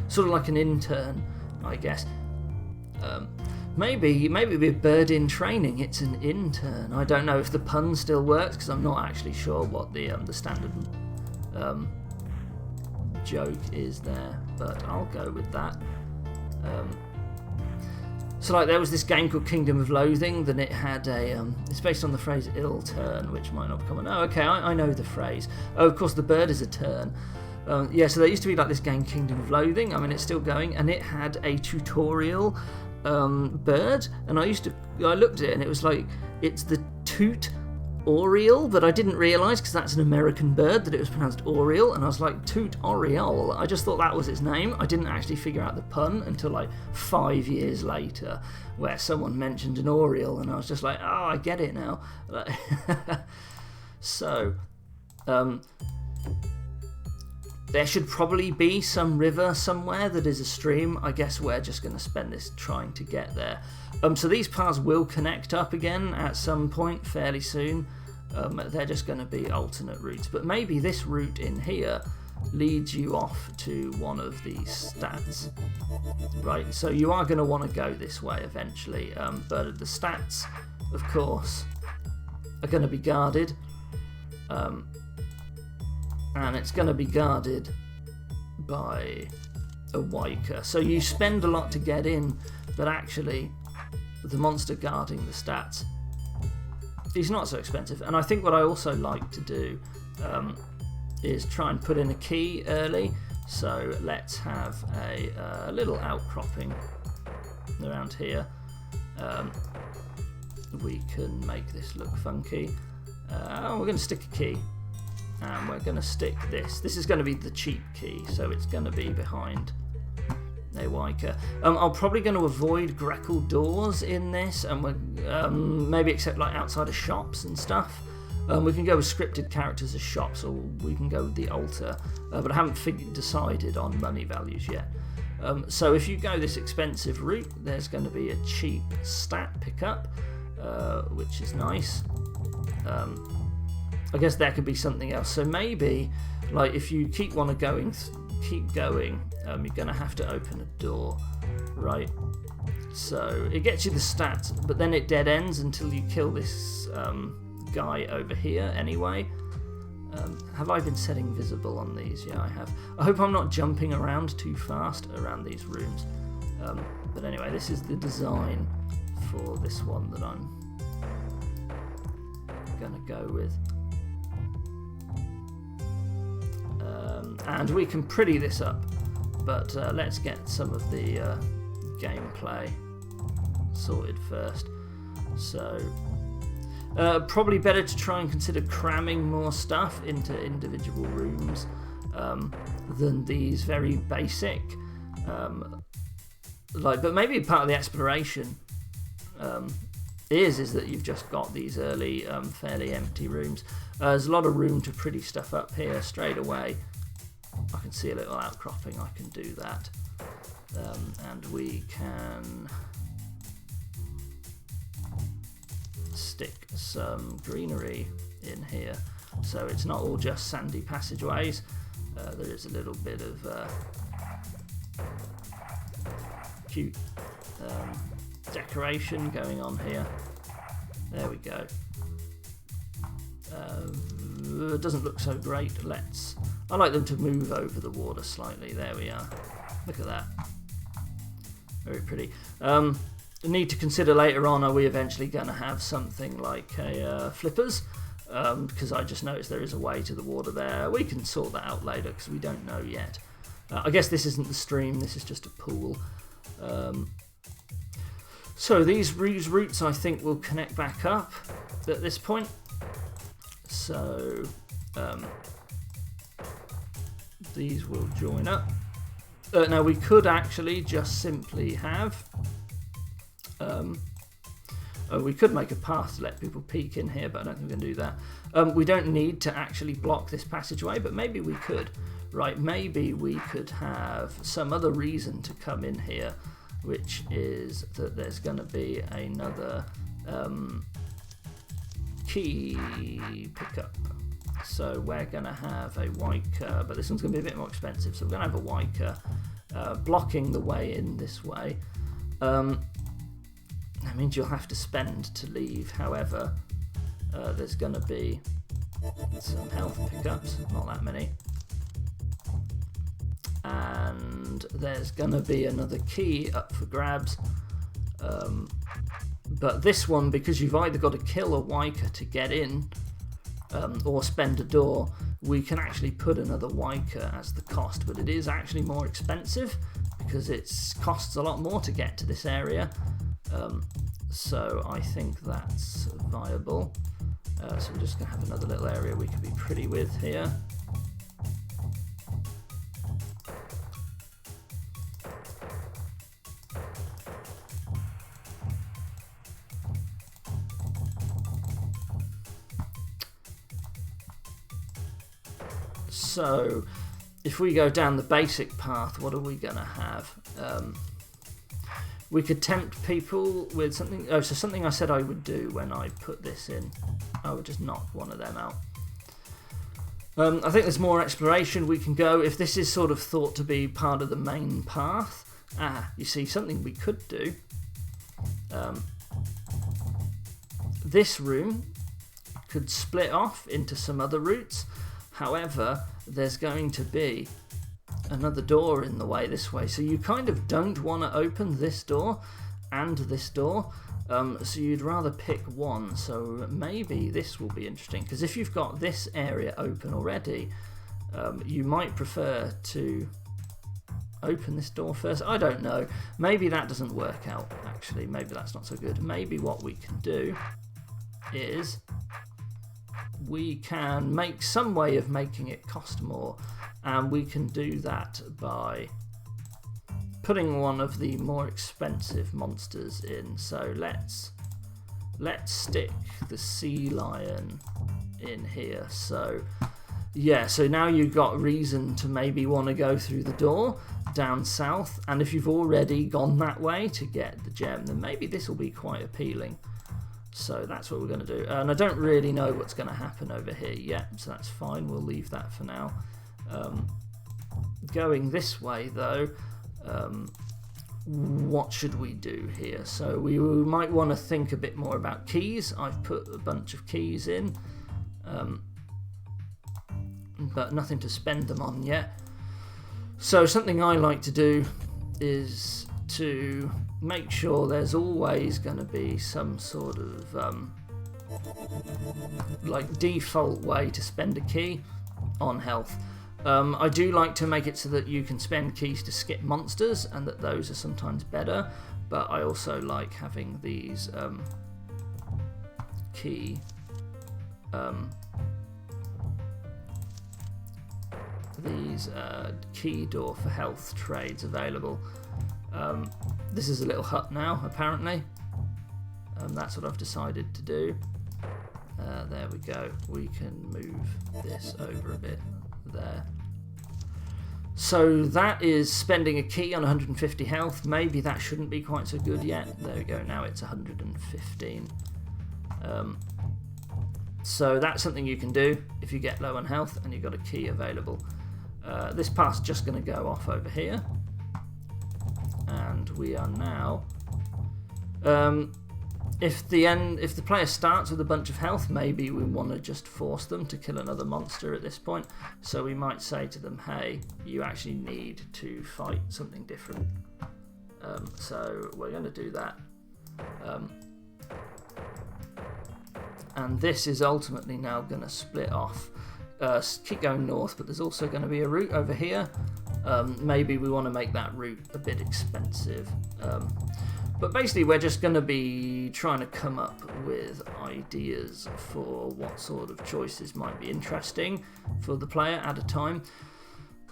Sort of like an intern, I guess. Maybe with bird in training, it's an intern. I don't know if the pun still works, because I'm not actually sure what the standard joke is there, but I'll go with that. So like there was this game called Kingdom of Loathing, then it had a it's based on the phrase ill turn, which might not be common. Oh, okay, I know the phrase. Oh, of course the bird is a turn. Yeah, so there used to be like this game Kingdom of Loathing. I mean, it's still going, and it had a tutorial bird, and I looked at it and it was like, it's the toot oriole, but I didn't realise, because that's an American bird, that it was pronounced oriole, and I was like, toot oriole. I just thought that was its name. I didn't actually figure out the pun until like 5 years later, where someone mentioned an oriole, and I was just like, oh, I get it now. So there should probably be some river somewhere that is a stream. I guess we're just going to spend this trying to get there. So these paths will connect up again at some point fairly soon. They're just going to be alternate routes. But maybe this route in here leads you off to one of these stats. Right, so you are going to want to go this way eventually. But the stats, of course, are going to be guarded. And it's going to be guarded by a Wiker. So you spend a lot to get in, but actually the monster guarding the stats is not so expensive. And I think what I also like to do is try and put in a key early. So let's have a little outcropping around here. We can make this look funky. We're going to stick a key. And we're going to stick this. This is going to be the cheap key, so it's going to be behind a Wiker. I'm probably going to avoid Greckle doors in this, and we're maybe except like outside of shops and stuff. We can go with scripted characters as shops, or we can go with the altar, but I haven't decided on money values yet. So if you go this expensive route, there's going to be a cheap stat pickup, which is nice. I guess there could be something else. So maybe, like, if you keep going, you're going to have to open a door, right? So it gets you the stats, but then it dead ends until you kill this guy over here anyway. Have I been setting visible on these? Yeah, I have. I hope I'm not jumping around too fast around these rooms. But anyway, this is the design for this one that I'm going to go with. And we can pretty this up, but let's get some of the gameplay sorted first. So probably better to try and consider cramming more stuff into individual rooms than these very basic but maybe part of the exploration is that you've just got these early fairly empty rooms. There's a lot of room to pretty stuff up here straight away. I can see a little outcropping, I can do that. And we can stick some greenery in here, so it's not all just sandy passageways. There is a little bit of cute decoration going on here. There we go. It doesn't look so great. I like them to move over the water slightly. There we are. Look at that. Very pretty. Need to consider later on, are we eventually going to have something like a flippers? Because I just noticed there is a way to the water there. We can sort that out later because we don't know yet. I guess this isn't the stream, this is just a pool. So these routes I think will connect back up at this point. So these will join up. Now we could actually just simply have we could make a path to let people peek in here, but I don't think we're going to do that. We don't need to actually block this passageway, but maybe we could. Right, maybe we could have some other reason to come in here, which is that there's going to be another key pickup. So we're going to have a Wyker, but this one's going to be a bit more expensive, so we're going to have a Wyker blocking the way in this way. That means you'll have to spend to leave. However, there's going to be some health pickups, not that many. And there's going to be another key up for grabs. But this one, because you've either got to kill a Wyker to get in, or spend a door, we can actually put another Wyker as the cost, but it is actually more expensive because it costs a lot more to get to this area. So I think that's viable. So we're just going to have another little area we can be pretty with here. So if we go down the basic path, what are we going to have? We could tempt people with something. Oh, so something I said I would do when I put this in. I would just knock one of them out. I think there's more exploration we can go. If this is sort of thought to be part of the main path, you see, something we could do. This room could split off into some other routes. However, there's going to be another door in the way this way, so you kind of don't want to open this door and this door, so you'd rather pick one. So maybe this will be interesting, because if you've got this area open already, you might prefer to open this door first. I don't know, maybe that doesn't work out actually, maybe that's not so good. Maybe what we can do is we can make some way of making it cost more, and we can do that by putting one of the more expensive monsters in. So let's stick the sea lion in here. So yeah, so now you've got reason to maybe want to go through the door down south, and if you've already gone that way to get the gem, then maybe this will be quite appealing. So that's what we're going to do, and I don't really know what's going to happen over here yet, so that's fine, we'll leave that for now. Going this way though, what should we do here? So we might want to think a bit more about keys. I've put a bunch of keys in, but nothing to spend them on yet. So something I like to do is to make sure there's always going to be some sort of like default way to spend a key on health. I do like to make it so that you can spend keys to skip monsters, and that those are sometimes better, but I also like having these key key door for health trades available. This is a little hut now, apparently. That's what I've decided to do. There we go. We can move this over a bit there. So that is spending a key on 150 health. Maybe that shouldn't be quite so good yet. There we go. Now it's 115. So that's something you can do if you get low on health and you've got a key available. This part's just going to go off over here. And we are now... if the player starts with a bunch of health, maybe we want to just force them to kill another monster at this point. So we might say to them, hey, you actually need to fight something different. So we're going to do that. And this is ultimately now going to split off. Keep going north, but there's also going to be a route over here. Maybe we want to make that route a bit expensive. But basically we're just going to be trying to come up with ideas for what sort of choices might be interesting for the player at a time.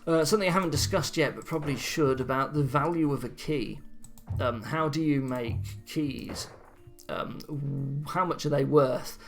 Something I haven't discussed yet, but probably should, about the value of a key. How do you make keys? How much are they worth?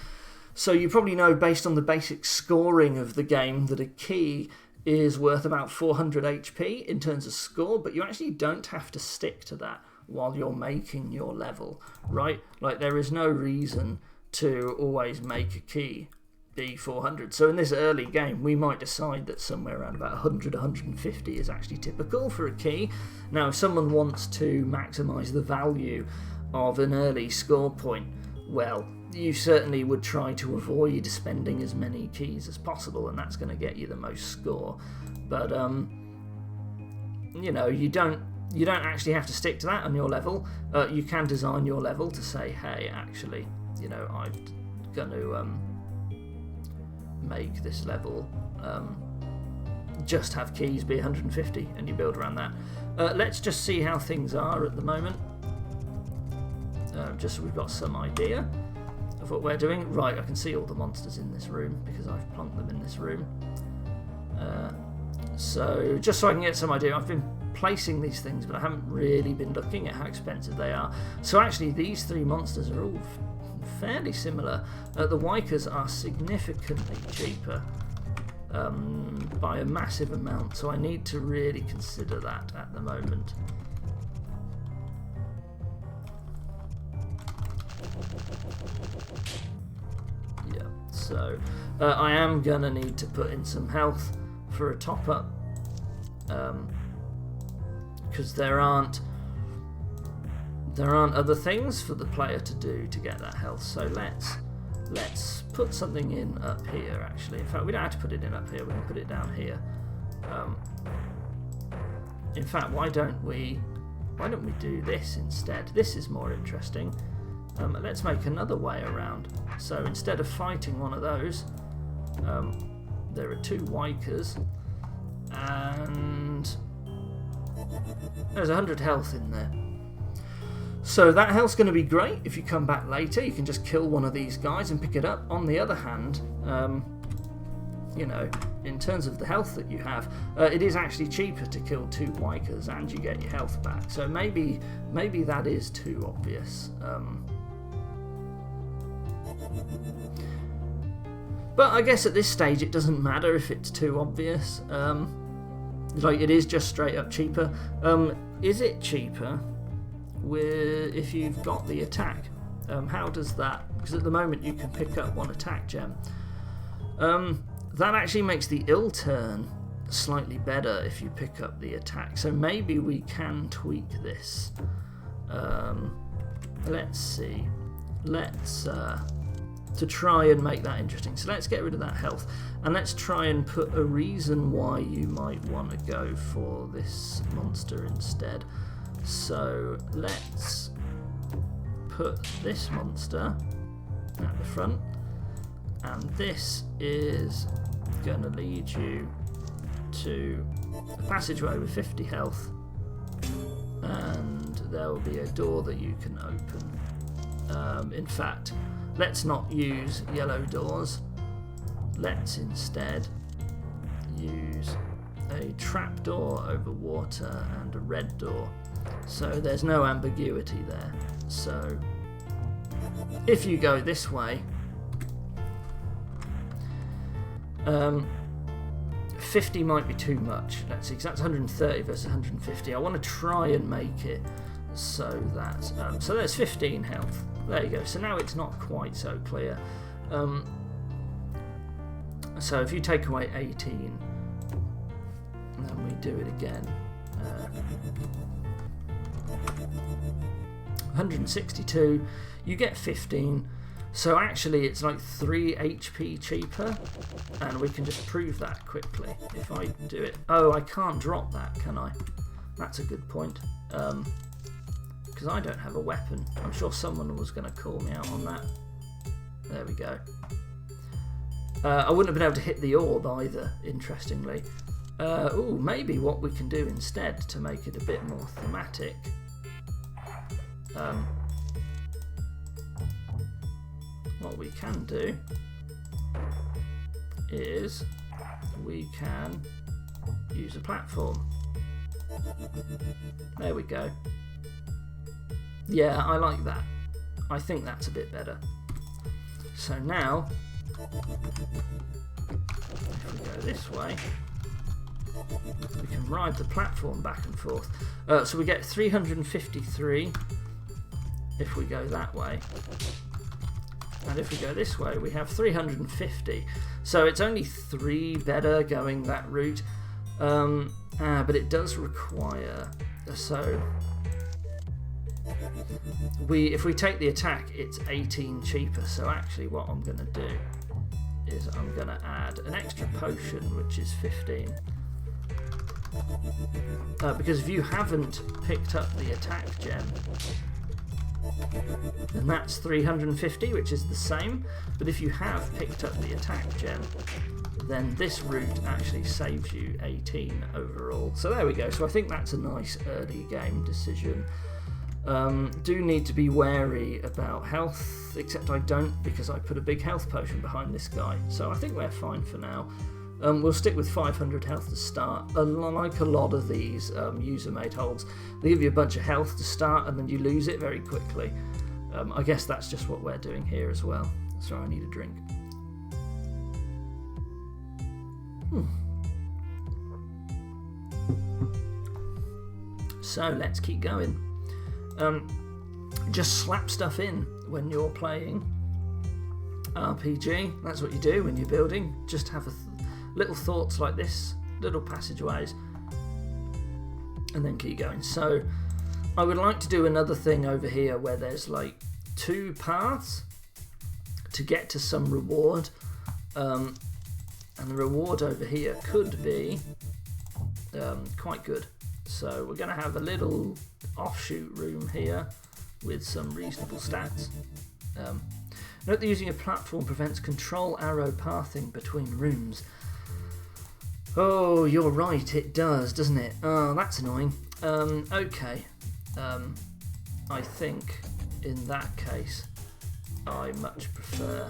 So you probably know, based on the basic scoring of the game, that a key is worth about 400 HP in terms of score, but you actually don't have to stick to that while you're making your level, right? Like, there is no reason to always make a key be 400. So in this early game, we might decide that somewhere around about 100, 150 is actually typical for a key. Now, if someone wants to maximize the value of an early score point, well, you certainly would try to avoid spending as many keys as possible, and that's going to get you the most score. But, you know, you don't actually have to stick to that on your level. You can design your level to say, hey, actually, you know, I'm going to make this level just have keys be 150, and you build around that. Let's just see how things are at the moment, just so we've got some idea of what we're doing. Right, I can see all the monsters in this room because I've plunked them in this room. So just so I can get some idea, I've been placing these things, but I haven't really been looking at how expensive they are. So actually these three monsters are all fairly similar. The Wikers are significantly cheaper by a massive amount, so I need to really consider that at the moment. Yeah, so I am gonna need to put in some health for a top up, because there aren't other things for the player to do to get that health. So let's put something in up here. Actually, in fact, we don't have to put it in up here. We can put it down here. In fact, why don't we do this instead? This is more interesting. Let's make another way around. So instead of fighting one of those, there are two Wikers, and there's 100 health in there. So that health's going to be great. If you come back later, you can just kill one of these guys and pick it up. On the other hand, you know, in terms of the health that you have, it is actually cheaper to kill two Wikers and you get your health back. So maybe that is too obvious. But I guess at this stage it doesn't matter if it's too obvious. Like, it is just straight up cheaper. Is it cheaper if you've got the attack? How does that? Because at the moment you can pick up one attack gem. That actually makes the ill turn slightly better if you pick up the attack. So maybe we can tweak this. Let's see. Let's to try and make that interesting. So let's get rid of that health, and let's try and put a reason why you might want to go for this monster instead. So let's put this monster at the front, and this is going to lead you to a passageway with 50 health, and there will be a door that you can open. In fact, let's not use yellow doors. Let's instead use a trap door over water and a red door. So there's no ambiguity there. So if you go this way, 50 might be too much. Let's see, 'cause that's 130 versus 150. I want to try and make it so that so there's 15 health. There you go. So now it's not quite so clear. So if you take away 18, and then we do it again, 162, you get 15. So actually it's like 3 HP cheaper, and we can just prove that quickly. If I do it... Oh, I can't drop that, can I? That's a good point. Because I don't have a weapon. I'm sure someone was going to call me out on that. There we go. I wouldn't have been able to hit the orb either, interestingly. Ooh, maybe what we can do instead to make it a bit more thematic... what we can do is we can use a platform. There we go. Yeah, I like that. I think that's a bit better. So now, if we go this way, we can ride the platform back and forth. So we get 353 if we go that way. And if we go this way, we have 350. So it's only 3 better going that route. But it does require... So if we take the attack, it's 18 cheaper. So actually what I'm going to do is I'm going to add an extra potion, which is 15. Because if you haven't picked up the attack gem, and that's 350, which is the same, but if you have picked up the attack gem, then this route actually saves you 18 overall. So there we go. So I think that's a nice early game decision. Do need to be wary about health, except I don't, because I put a big health potion behind this guy. So I think we're fine for now. We'll stick with 500 health to start. Like a lot of these user-made holds, they give you a bunch of health to start and then you lose it very quickly. I guess that's just what we're doing here as well. Sorry, I need a drink. So let's keep going. Just slap stuff in when you're playing RPG. That's what you do when you're building. Just have little thoughts like this, little passageways, and then keep going. So I would like to do another thing over here where there's like 2 paths to get to some reward, and the reward over here could be quite good. So we're going to have a little offshoot room here with some reasonable stats. Note that using a platform prevents control arrow pathing between rooms. Oh, you're right, it does, doesn't it? Oh, that's annoying. Okay. I think in that case, I much prefer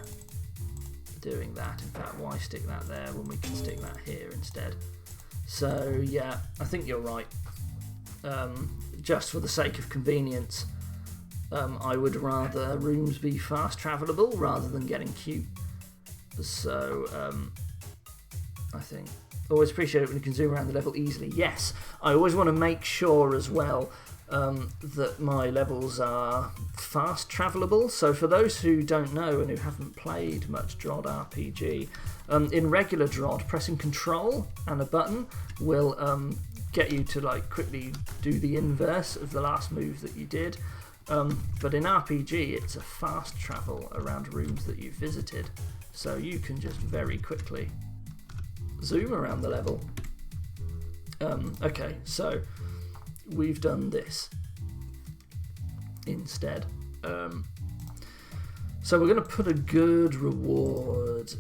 doing that. In fact, why stick that there when we can stick that here instead? So, yeah, I think you're right. Just for the sake of convenience, I would rather rooms be fast travelable rather than getting cute. So, I think... Always appreciate it when you can zoom around the level easily. Yes, I always want to make sure as well that my levels are fast travelable. So for those who don't know and who haven't played much DROD RPG, in regular DROD, pressing Control and a button will get you to like quickly do the inverse of the last move that you did. But in RPG, it's a fast travel around rooms that you've visited, so you can just very quickly zoom around the level. Okay, so we've done this instead. So we're going to put a good reward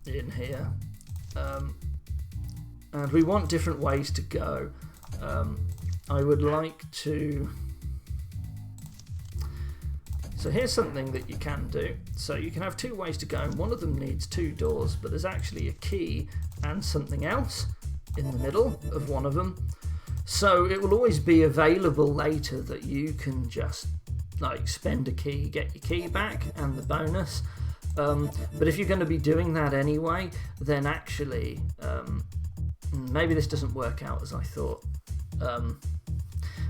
in here, and we want different ways to go. I would like to... So here's something that you can do. So you can have two ways to go, and one of them needs two doors, but there's actually a key and something else in the middle of one of them. So it will always be available later that you can just like spend a key, get your key back and the bonus. But if you're going to be doing that anyway, then actually maybe this doesn't work out as I thought.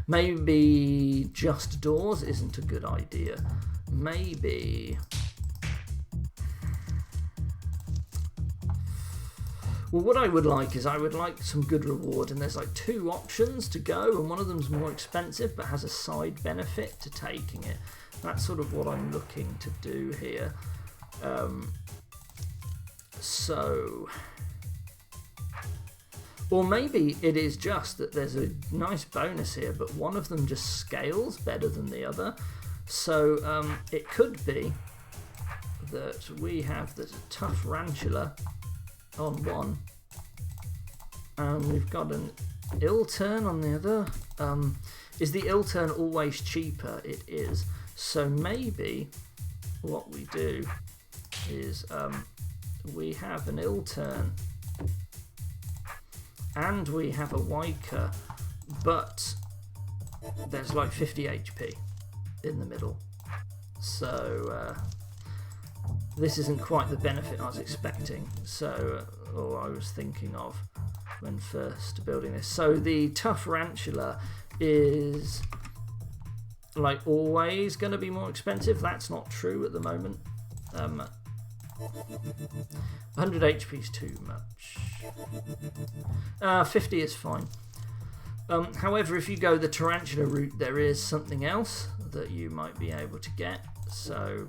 Maybe just doors isn't a good idea. Maybe... Well, what I would like is I would like some good reward, and there's like two options to go, and one of them's more expensive but has a side benefit to taking it. That's sort of what I'm looking to do here. Or maybe it is just that there's a nice bonus here, but one of them just scales better than the other. So it could be that we have the tough ranchula on one, and we've got an ill turn on the other. Is the ill turn always cheaper? It is. So maybe what we do is we have an ill turn and we have a Waika, but there's like 50 HP in the middle. So this isn't quite the benefit I was expecting, or I was thinking of when first building this. So the tough ranchula is like always going to be more expensive. That's not true at the moment. 100 HP is too much. 50 is fine. However, if you go the tarantula route, there is something else that you might be able to get. So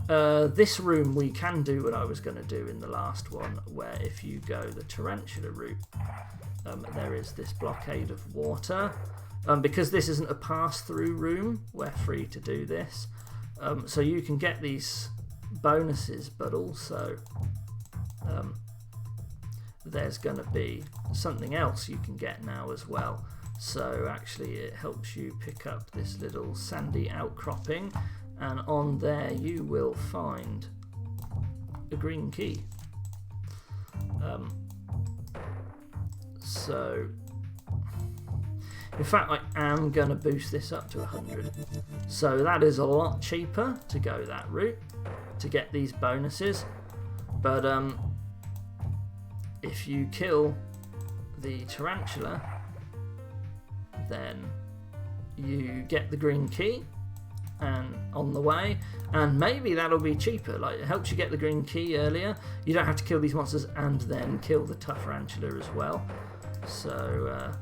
this room, we can do what I was going to do in the last one, where if you go the tarantula route, there is this blockade of water. Because this isn't a pass-through room, we're free to do this. So you can get these bonuses, but also there's going to be something else you can get now as well. So actually it helps you pick up this little sandy outcropping, and on there you will find a green key. So in fact, I am going to boost this up to 100. So that is a lot cheaper to go that route to get these bonuses. But if you kill the tarantula, then you get the green key and on the way, and maybe that'll be cheaper. Like, it helps you get the green key earlier. You don't have to kill these monsters and then kill the tough tarantula as well. So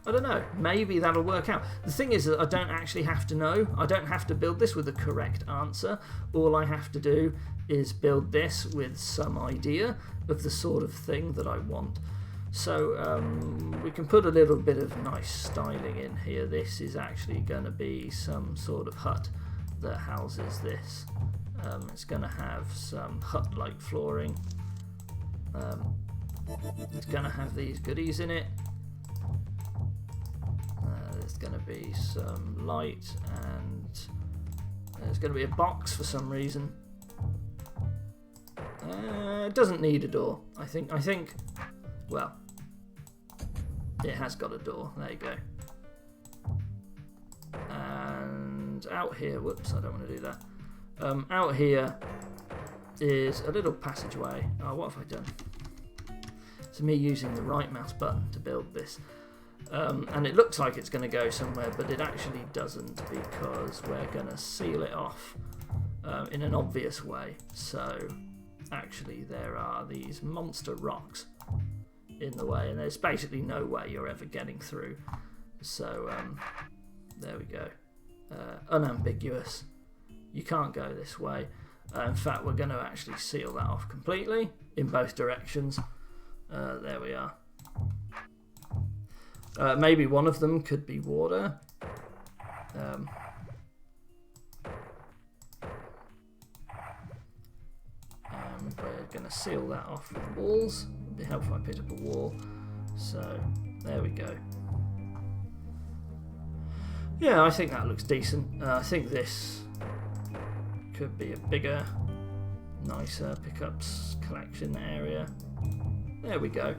I don't know, maybe that'll work out. The thing is that I don't actually have to know. I don't have to build this with the correct answer. All I have to do is build this with some idea of the sort of thing that I want. So we can put a little bit of nice styling in here. This is actually going to be some sort of hut that houses this. It's going to have some hut-like flooring. It's going to have these goodies in it. There's going to be some light, and there's going to be a box for some reason. It doesn't need a door. I think. Well, it has got a door. There you go. And out here, whoops, I don't want to do that. Out here is a little passageway. Oh, what have I done? It's me using the right mouse button to build this. And it looks like it's going to go somewhere, but it actually doesn't, because we're going to seal it off in an obvious way. So actually there are these monster rocks in the way, and there's basically no way you're ever getting through. So there we go. Unambiguous. You can't go this way. In fact, we're going to actually seal that off completely in both directions. There we are. Maybe one of them could be water. We're going to seal that off with walls. It'd be helpful if I picked up a wall. So there we go. Yeah, I think that looks decent. I think this could be a bigger, nicer pickups collection area. There we go.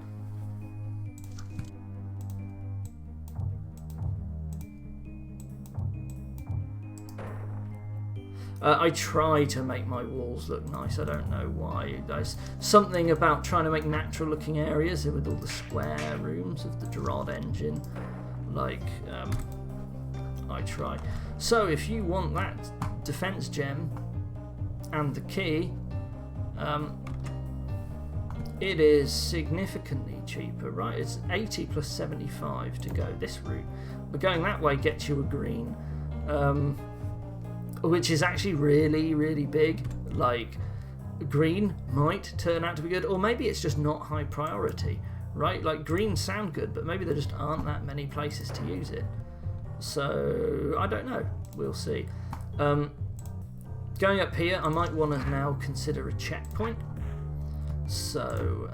I try to make my walls look nice. I don't know why. There's something about trying to make natural looking areas with all the square rooms of the DROD engine. Like, I try. So if you want that defense gem and the key, it is significantly cheaper, right? It's 80 plus 75 to go this route. But going that way gets you a green. Which is actually really, really big. Like, green might turn out to be good, or maybe it's just not high priority, right? Like, greens sound good, but maybe there just aren't that many places to use it. So, I don't know. We'll see. Going up here, I might want to now consider a checkpoint. So,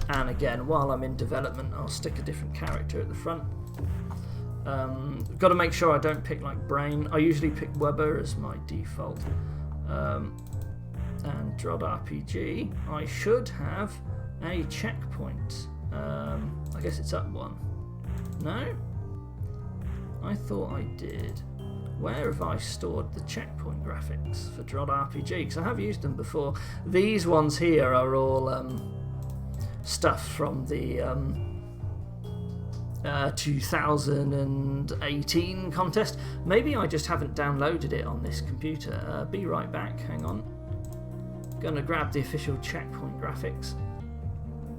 and again, while I'm in development, I'll stick a different character at the front. Got to make sure I don't pick like Brain. I usually pick Weber as my default. And DROD RPG, I should have a checkpoint. I guess it's up one. No? I thought I did. Where have I stored the checkpoint graphics for DROD RPG? Because I have used them before. These ones here are all stuff from the 2018 contest. Maybe I just haven't downloaded it on this computer. Be right back, hang on. Gonna grab the official checkpoint graphics.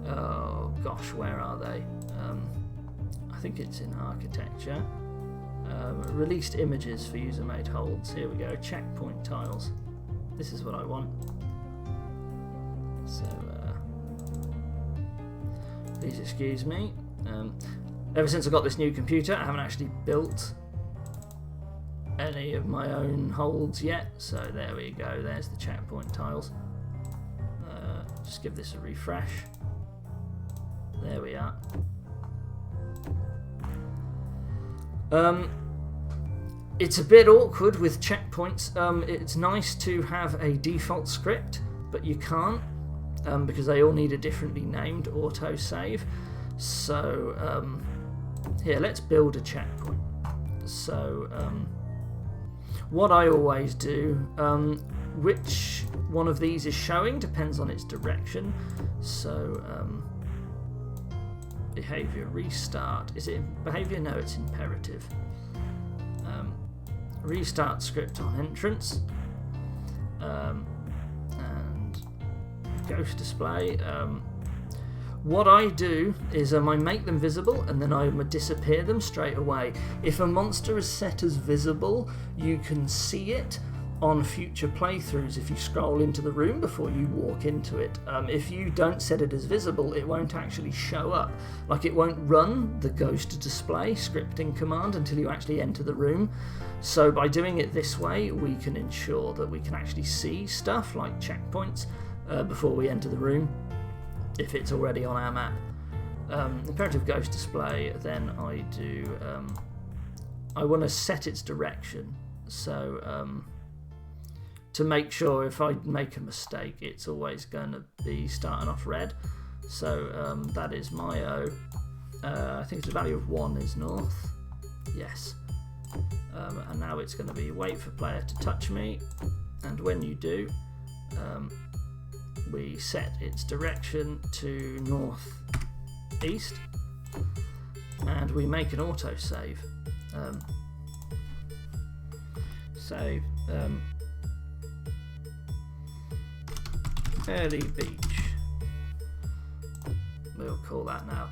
Oh gosh, where are they? I think it's in architecture. Released images for user made holds. Here we go, checkpoint tiles. This is what I want. So please excuse me. Ever since I got this new computer, I haven't actually built any of my own holds yet. So there we go, there's the checkpoint tiles. Just give this a refresh. There we are. It's a bit awkward with checkpoints. It's nice to have a default script, but you can't because they all need a differently named autosave. So here, let's build a checkpoint. So what I always do, which one of these is showing depends on its direction. So behavior restart. Is it behavior? No, it's imperative. Restart script on entrance. And ghost display. What I do is I make them visible and then I disappear them straight away. If a monster is set as visible, you can see it on future playthroughs if you scroll into the room before you walk into it. If you don't set it as visible, it won't actually show up. Like, it won't run the ghost display scripting command until you actually enter the room. So by doing it this way, we can ensure that we can actually see stuff like checkpoints before we enter the room, if it's already on our map. Imperative ghost display, then I do, I want to set its direction. So to make sure if I make a mistake, it's always going to be starting off red. So that is my O. I think the value of 1 is north. Yes. And now it's going to be wait for player to touch me. And when you do, we set its direction to northeast, and we make an autosave. Save early beach. We'll call that now.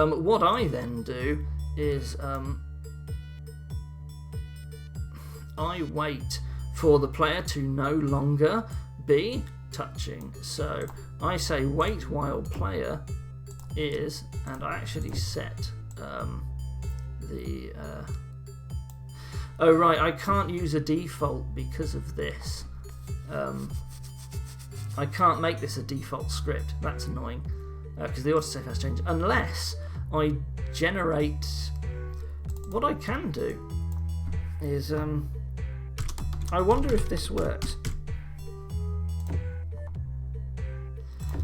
What I then do is I wait for the player to no longer be touching. So I say wait while player is, and I actually set the oh right, I can't use a default because of this. I can't make this a default script. That's annoying because the autosave has changed. Unless I generate, what I can do is I wonder if this works.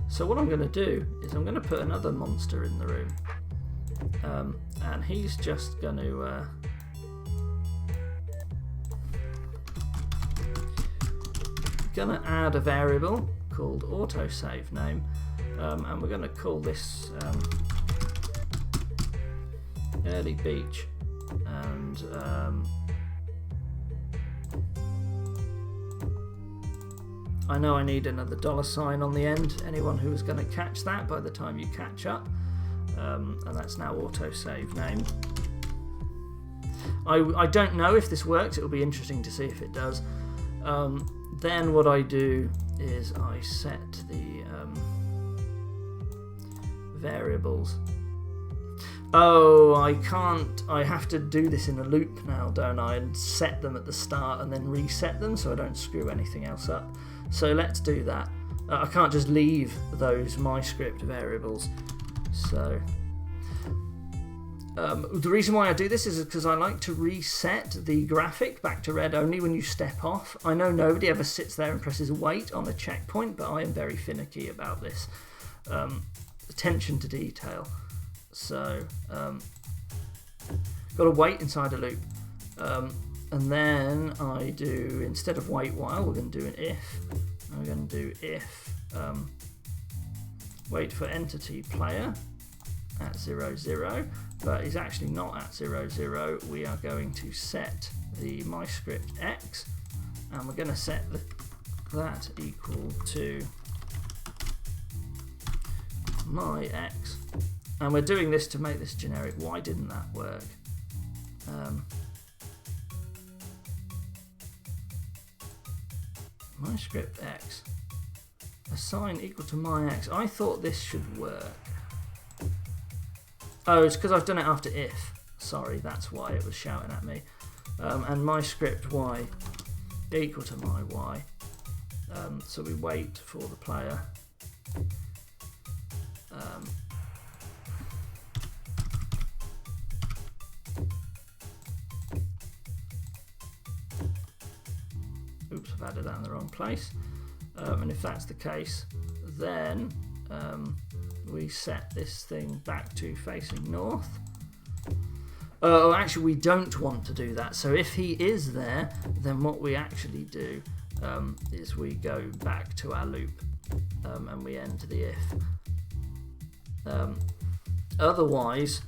So what I'm going to do is I'm going to put another monster in the room, and he's just going to add a variable called autosave name, and we're going to call this early beach, and I know I need another $sign on the end. Anyone who is going to catch that by the time you catch up, and that's now autosave name. I don't know if this works. It'll be interesting to see if it does. Then what I do is I set the variables. Oh, I can't. I have to do this in a loop now, don't I? And set them at the start and then reset them so I don't screw anything else up. So let's do that. I can't just leave those MyScript variables. So the reason why I do this is because I like to reset the graphic back to red only when you step off. I know nobody ever sits there and presses wait on a checkpoint, but I am very finicky about this. Attention to detail. So got to wait inside a loop, and then I do, instead of wait while, we're going to do an if. I'm going to do if wait for entity player at 0, 0, but is actually not at 0, 0. We are going to set the MyScript X, and we're going to set that equal to my X, and we're doing this to make this generic. Why didn't that work? MyScript X assign equal to my X. I thought this should work. Oh, it's because I've done it after if. Sorry, that's why it was shouting at me. And MyScript Y equal to my Y. So we wait for the player. Oops, I've added that in the wrong place. And if that's the case, then we set this thing back to facing north. Oh, actually, we don't want to do that. So if he is there, then what we actually do is we go back to our loop and we end the if. Otherwise,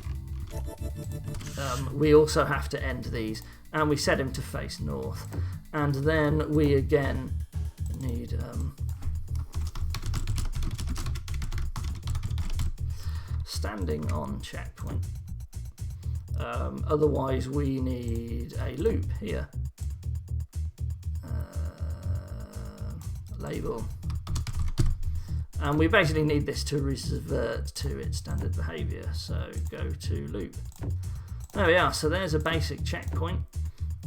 we also have to end these, and we set him to face north, and then we again need standing on checkpoint. Otherwise we need a loop here. Label. And we basically need this to revert to its standard behavior. So go to loop. There we are. So there's a basic checkpoint.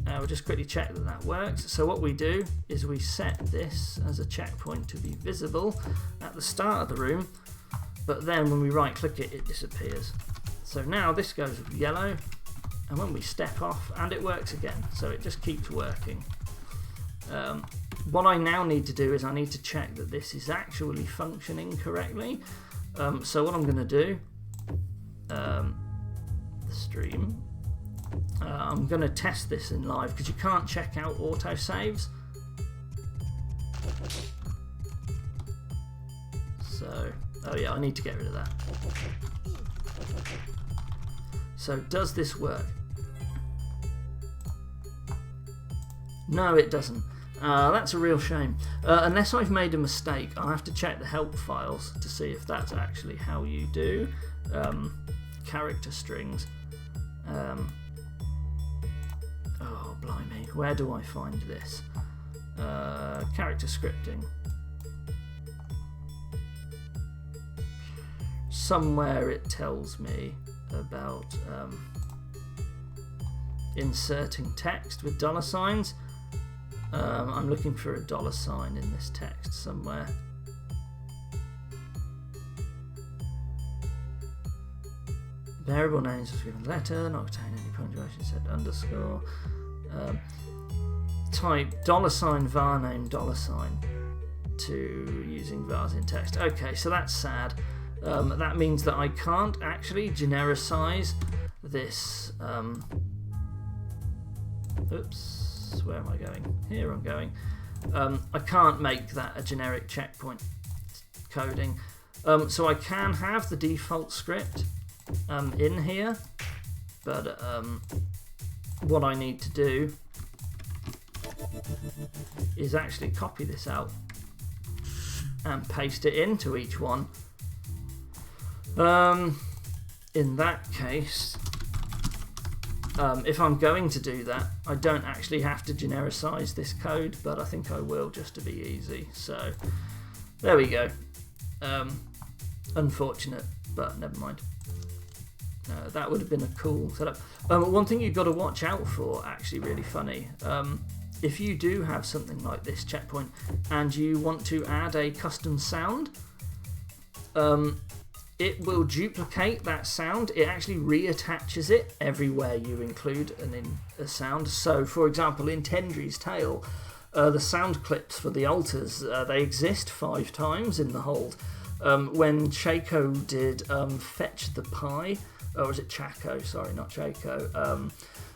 We'll just quickly check that that works. So what we do is we set this as a checkpoint to be visible at the start of the room, but then when we right click it, it disappears. So now this goes with yellow, and when we step off, and it works again. So it just keeps working. What I now need to do is I need to check that this is actually functioning correctly. So what I'm going to do, the stream, I'm going to test this in live because you can't check out autosaves. So, oh yeah, I need to get rid of that. So does this work? No, it doesn't. That's a real shame. Unless I've made a mistake, I'll have to check the help files to see if that's actually how you do character strings. Oh, blimey. Where do I find this? Character scripting. Somewhere it tells me about inserting text with $signs. I'm looking for a $sign in this text somewhere. Variable names was given letter, not contain any punctuation, set underscore. Type $sign var name $sign to using vars in text. Okay, so that's sad. That means that I can't actually genericize this. Oops, where am I going? Here I'm going. I can't make that a generic checkpoint coding. So I can have the default script in here, but what I need to do is actually copy this out and paste it into each one. In that case, if I'm going to do that, I don't actually have to genericize this code, but I think I will just to be easy. So there we go. Unfortunate, but never mind. That would have been a cool setup. One thing you've got to watch out for, actually really funny, if you do have something like this checkpoint and you want to add a custom sound, it will duplicate that sound. It actually reattaches it everywhere you include a sound. So, for example, in Tendry's Tale, the sound clips for the altars, they exist 5 times in the hold. When Chaco did Fetch the Pie, or was it Chaco? Sorry, not Chaco.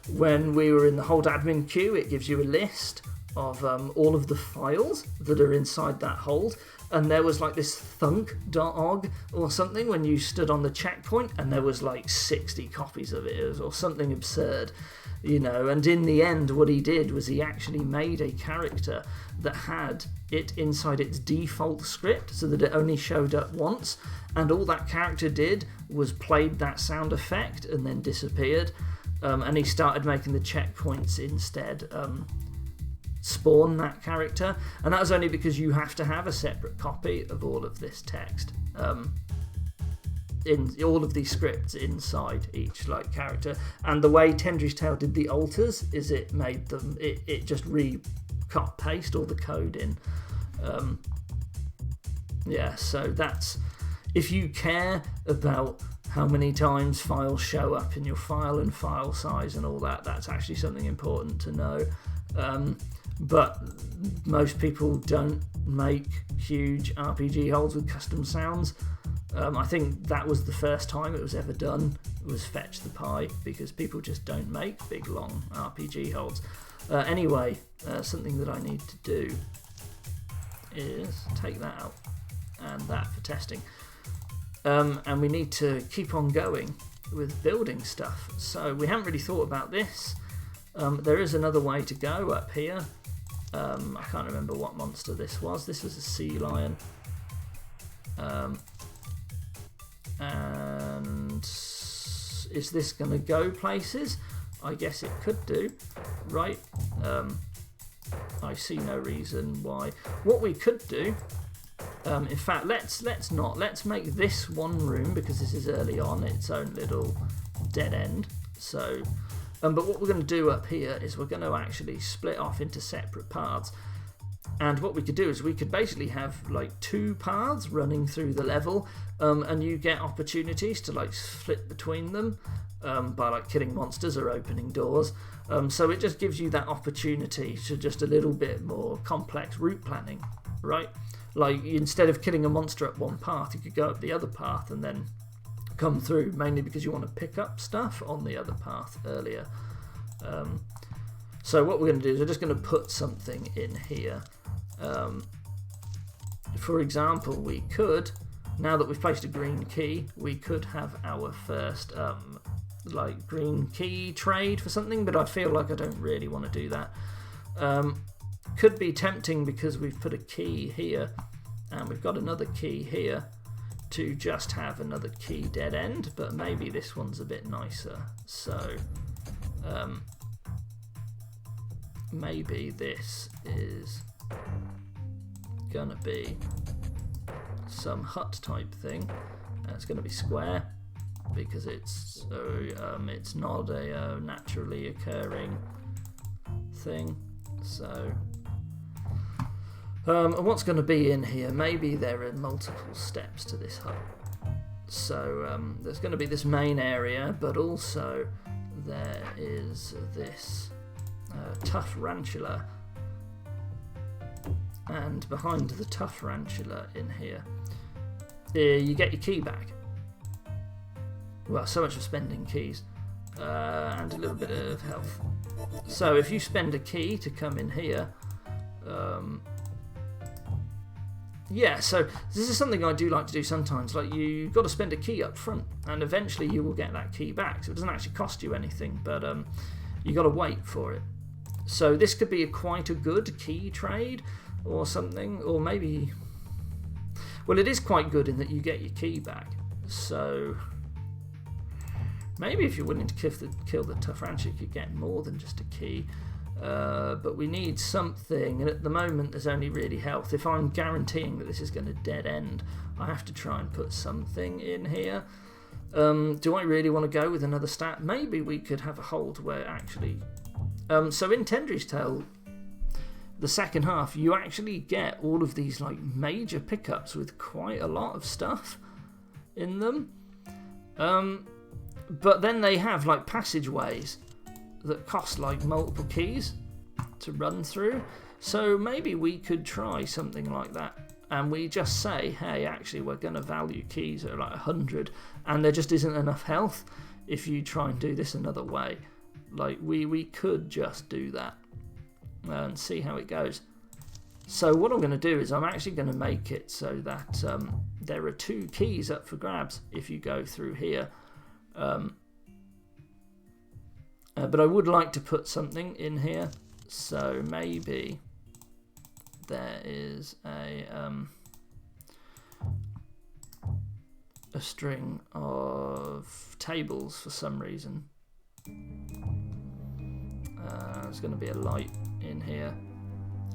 When we were in the hold admin queue, it gives you a list of all of the files that are inside that hold. And there was like this thunk.og or something when you stood on the checkpoint, and there was like 60 copies of it or something absurd, you know. And in the end, what he did was he actually made a character that had it inside its default script so that it only showed up once, and all that character did was played that sound effect and then disappeared. And he started making the checkpoints instead spawn that character, and that was only because you have to have a separate copy of all of this text in all of these scripts inside each like character. And the way Tendry's Tale did the altars is it made them it just cut paste all the code in. Yeah, so that's, if you care about how many times files show up in your file and file size and all that, that's actually something important to know. But most people don't make huge RPG holds with custom sounds. I think that was the first time it was ever done, was Fetch the Pie, because people just don't make big long RPG holds. Anyway, something that I need to do is take that out and that for testing. And we need to keep on going with building stuff. So we haven't really thought about this. There is another way to go up here. I can't remember what monster this was. This was a sea lion. And is this going to go places? I guess it could do, right? I see no reason why. What we could do, in fact, let's make this one room, because this is early on, its own little dead end. So. But what we're going to do up here is we're going to actually split off into separate paths. And what we could do is we could basically have like 2 paths running through the level, and you get opportunities to like flip between them by like killing monsters or opening doors. So it just gives you that opportunity to just a little bit more complex route planning, right? Like instead of killing a monster up one path, you could go up the other path and then come through, mainly because you want to pick up stuff on the other path earlier. So what we're going to do is we're just going to put something in here. For example, we could now that we've placed a green key, we could have our first like green key trade for something, but I feel like I don't really want to do that. Could be tempting because we've put a key here and we've got another key here to just have another key dead end, but maybe this one's a bit nicer. So maybe this is gonna be some hut type thing. It's gonna be square because it's not a naturally occurring thing. So and what's going to be in here? Maybe there are multiple steps to this hut. So there's going to be this main area, but also there is this tough ranchula, and behind the tough ranchula in here, you get your key back. Well, so much for spending keys, and a little bit of health. So if you spend a key to come in here, yeah, so this is something I do like to do sometimes. Like, you've got to spend a key up front, and eventually you will get that key back. So it doesn't actually cost you anything, but you got to wait for it. So this could be quite a good key trade or something, or maybe, well, it is quite good in that you get your key back. So maybe if you're willing to kill the tough rancher, you could get more than just a key. But we need something, and at the moment there's only really health. If I'm guaranteeing that this is going to dead end, I have to try and put something in here. Do I really want to go with another stat? Maybe we could have a hold where actually... so in Tendry's Tale, the second half, you actually get all of these like major pickups with quite a lot of stuff in them. But then they have like passageways that cost like multiple keys to run through. So maybe we could try something like that, and we just say, hey, actually we're going to value keys at like 100, and there just isn't enough health if you try and do this another way. Like we could just do that and see how it goes. So what I'm going to do is I'm actually going to make it so that there are 2 keys up for grabs if you go through here. But I would like to put something in here, so maybe there is a string of tables for some reason. There's going to be a light in here,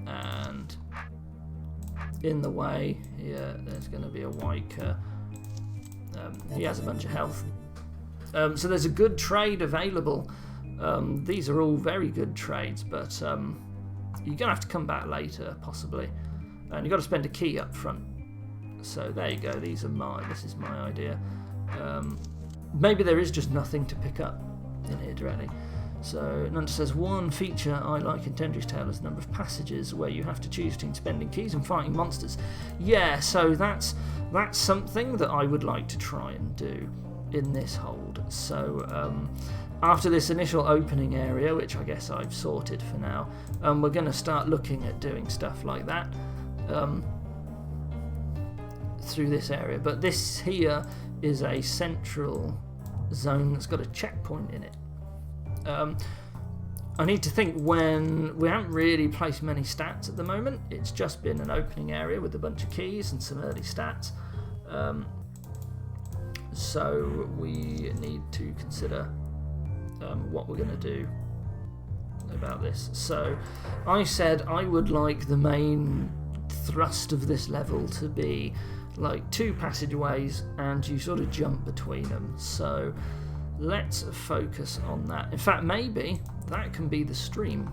and in the way here there's going to be a Wyker. He has a bunch of health. So there's a good trade available. These are all very good trades, but you're going to have to come back later, possibly. And you've got to spend a key up front. So there you go, this is my idea. Maybe there is just nothing to pick up in here directly. So Nunda says, one feature I like in Tendry's Tale is the number of passages where you have to choose between spending keys and fighting monsters. Yeah, so that's something that I would like to try and do in this hold. So after this initial opening area, which I guess I've sorted for now, we're going to start looking at doing stuff like that through this area. But this here is a central zone that's got a checkpoint in it. I need to think, when we haven't really placed many stats at the moment. It's just been an opening area with a bunch of keys and some early stats. So we need to consider what we're going to do about this. So I said I would like the main thrust of this level to be like 2 passageways, and you sort of jump between them. So let's focus on that. In fact, maybe that can be the stream.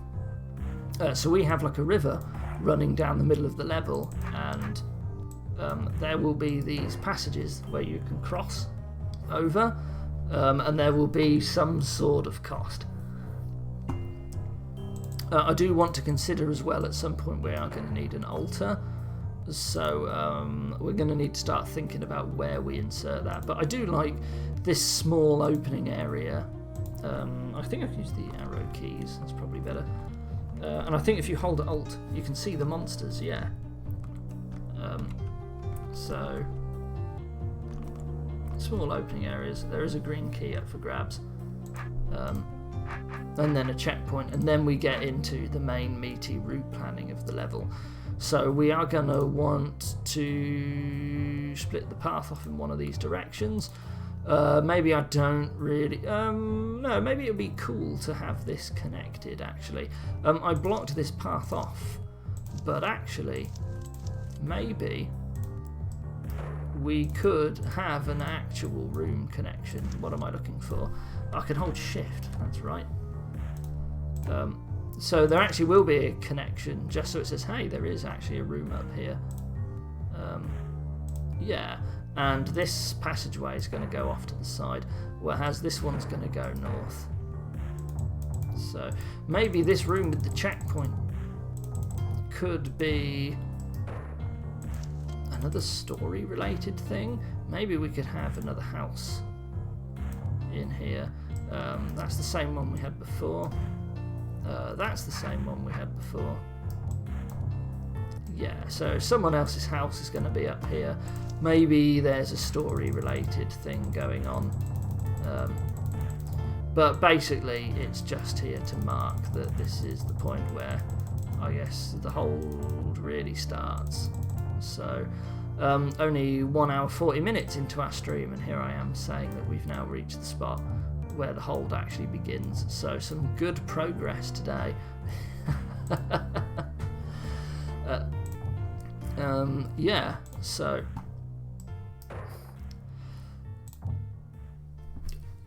So we have like a river running down the middle of the level, and there will be these passages where you can cross over, and there will be some sort of cost. I do want to consider as well, at some point we are going to need an altar, so we're going to need to start thinking about where we insert that. But I do like this small opening area. I think I can use the arrow keys, that's probably better. And I think if you hold Alt, you can see the monsters, yeah. So small opening areas. There is a green key up for grabs. And then a checkpoint, and then we get into the main meaty route planning of the level. So we are going to want to split the path off in one of these directions. Maybe I don't really... no, maybe it would be cool to have this connected, actually. I blocked this path off, but actually, maybe we could have an actual room connection. What am I looking for? I can hold shift, that's right. So there actually will be a connection, just so it says, hey, there is actually a room up here. Yeah, and this passageway is going to go off to the side, whereas this one's going to go north. So maybe this room with the checkpoint could be another story-related thing. Maybe we could have another house in here. That's the same one we had before. That's the same one we had before. Yeah, so someone else's house is going to be up here. Maybe there's a story-related thing going on. But basically, it's just here to mark that this is the point where, I guess, the hold really starts. So, only 1 hour 40 minutes into our stream, and here I am saying that we've now reached the spot where the hold actually begins. So some good progress today. Yeah, so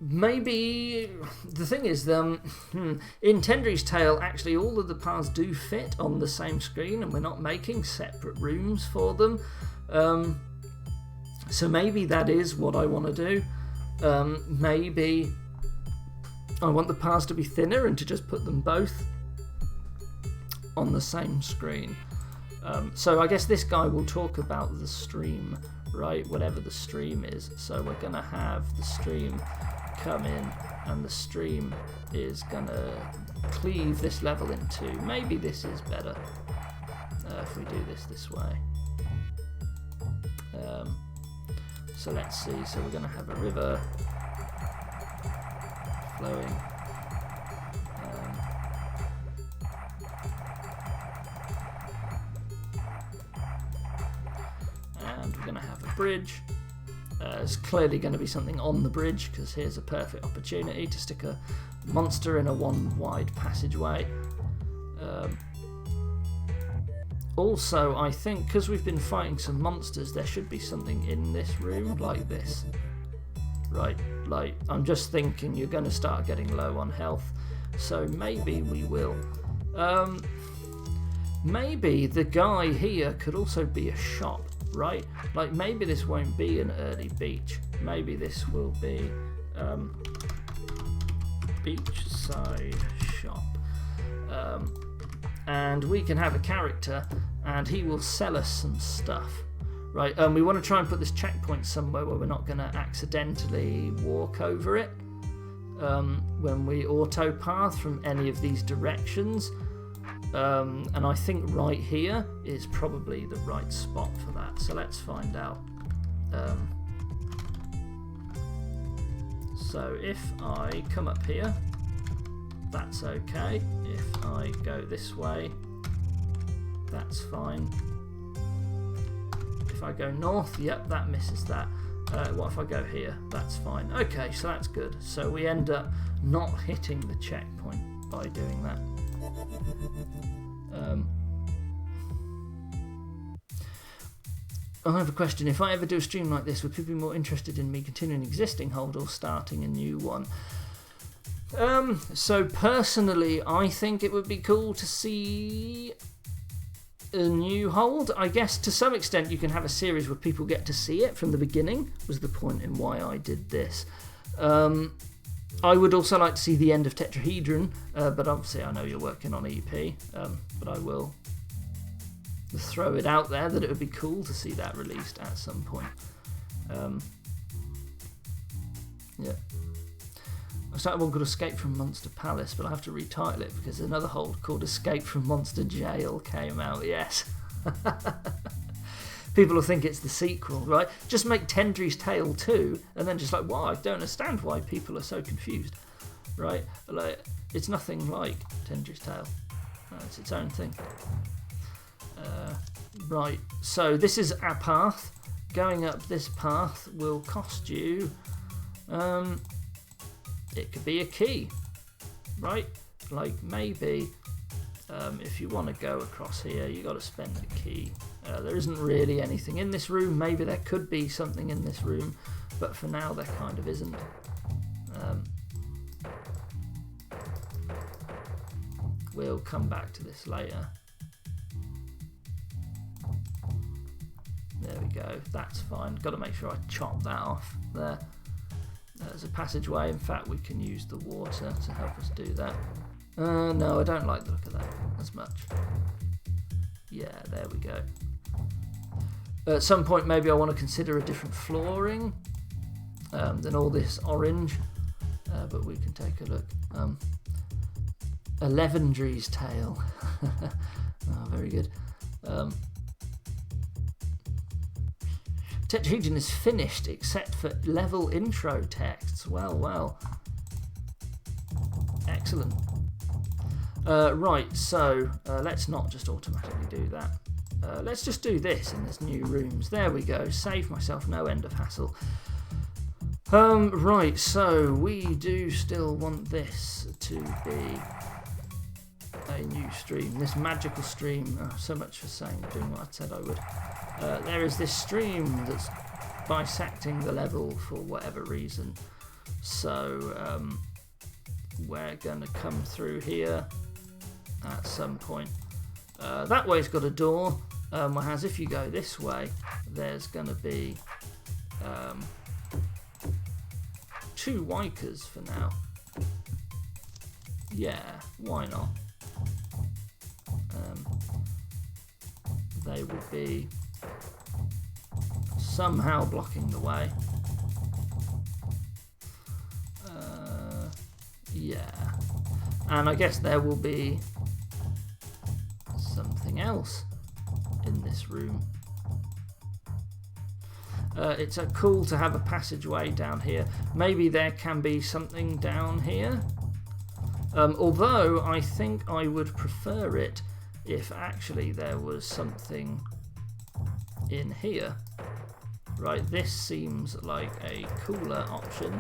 maybe the thing is, in Tendry's Tale, actually all of the paths do fit on the same screen, and we're not making separate rooms for them. So maybe that is what I want to do. Maybe I want the paths to be thinner and to just put them both on the same screen. So I guess this guy will talk about the stream, right? Whatever the stream is. So we're going to have the stream come in, and the stream is going to cleave this level in two. Maybe this is better if we do this way. So let's see. So we're going to have a river flowing. And we're going to have a bridge. There's clearly going to be something on the bridge, because here's a perfect opportunity to stick a monster in a one wide passageway. Also, I think because we've been fighting some monsters, there should be something in this room like this. Right, like, I'm just thinking you're going to start getting low on health, so maybe we will. Maybe the guy here could also be a shop, right? Like, maybe this won't be an early beach. Maybe this will be beachside shop. And we can have a character, and he will sell us some stuff. Right, we want to try and put this checkpoint somewhere where we're not going to accidentally walk over it when we auto path from any of these directions. And I think right here is probably the right spot for that. So let's find out. So if I come up here, that's okay. If I go this way, that's fine. If I go north, yep, that misses that. What if I go here? That's fine. Okay, so that's good. So we end up not hitting the checkpoint by doing that. I have a question. If I ever do a stream like this, would people be more interested in me continuing an existing hold or starting a new one? So personally, I think it would be cool to see a new hold. I guess to some extent you can have a series where people get to see it from the beginning, was the point in why I did this. I would also like to see the end of Tetrahedron, but obviously I know you're working on EP, but I will throw it out there that it would be cool to see that released at some point. Yeah. I started one called Escape from Monster Palace, but I have to retitle it because another hold called Escape from Monster Jail came out, yes. People will think it's the sequel, right? Just make Tendry's Tale 2, and then just like, well, I don't understand why people are so confused, right? Like, it's nothing like Tendry's Tale. It's its own thing. Right, so this is a path. Going up this path will cost you, it could be a key, right? Like maybe if you want to go across here, you got to spend a key. There isn't really anything in this room. Maybe there could be something in this room, but for now there kind of isn't. We'll come back to this later. There we go, that's fine. Got to make sure I chop that off there. There's a passageway. In fact, we can use the water to help us do that. No, I don't like the look of that as much. Yeah, there we go. At some point, maybe I want to consider a different flooring than all this orange. But we can take a look. Levendry's Tale. Oh, very good. Tetrahedron is finished except for level intro texts. Well, well. Excellent. Right, so let's not just automatically do that. Let's just do this in this new rooms. There we go. Save myself no end of hassle. Right, so we do still want this to be a new stream. This magical stream. Oh, so much for saying, doing what I said I would. There is this stream that's bisecting the level for whatever reason. So we're going to come through here at some point. That way's got a door, whereas if you go this way, there's going to be 2 Wikers for now. Yeah, why not? They will be somehow blocking the way. Yeah, and I guess there will be something else in this room. It's cool to have a passageway down here. Maybe there can be something down here. Although I think I would prefer it if actually there was something in here. Right, this seems like a cooler option.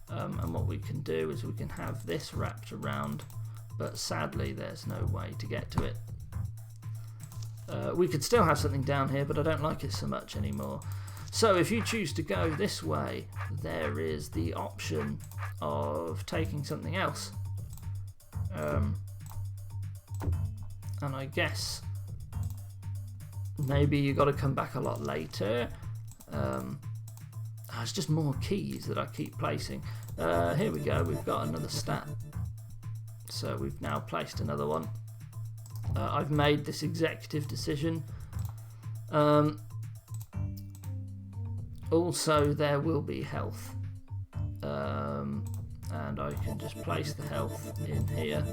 And what we can do is we can have this wrapped around, but sadly there's no way to get to it. We could still have something down here, but I don't like it so much anymore. So if you choose to go this way, there is the option of taking something else. And I guess maybe you got to come back a lot later. It's just more keys that I keep placing. Here we go, we've got another stat. So we've now placed another one. I've made this executive decision. Also, there will be health. And I can just place the health in here.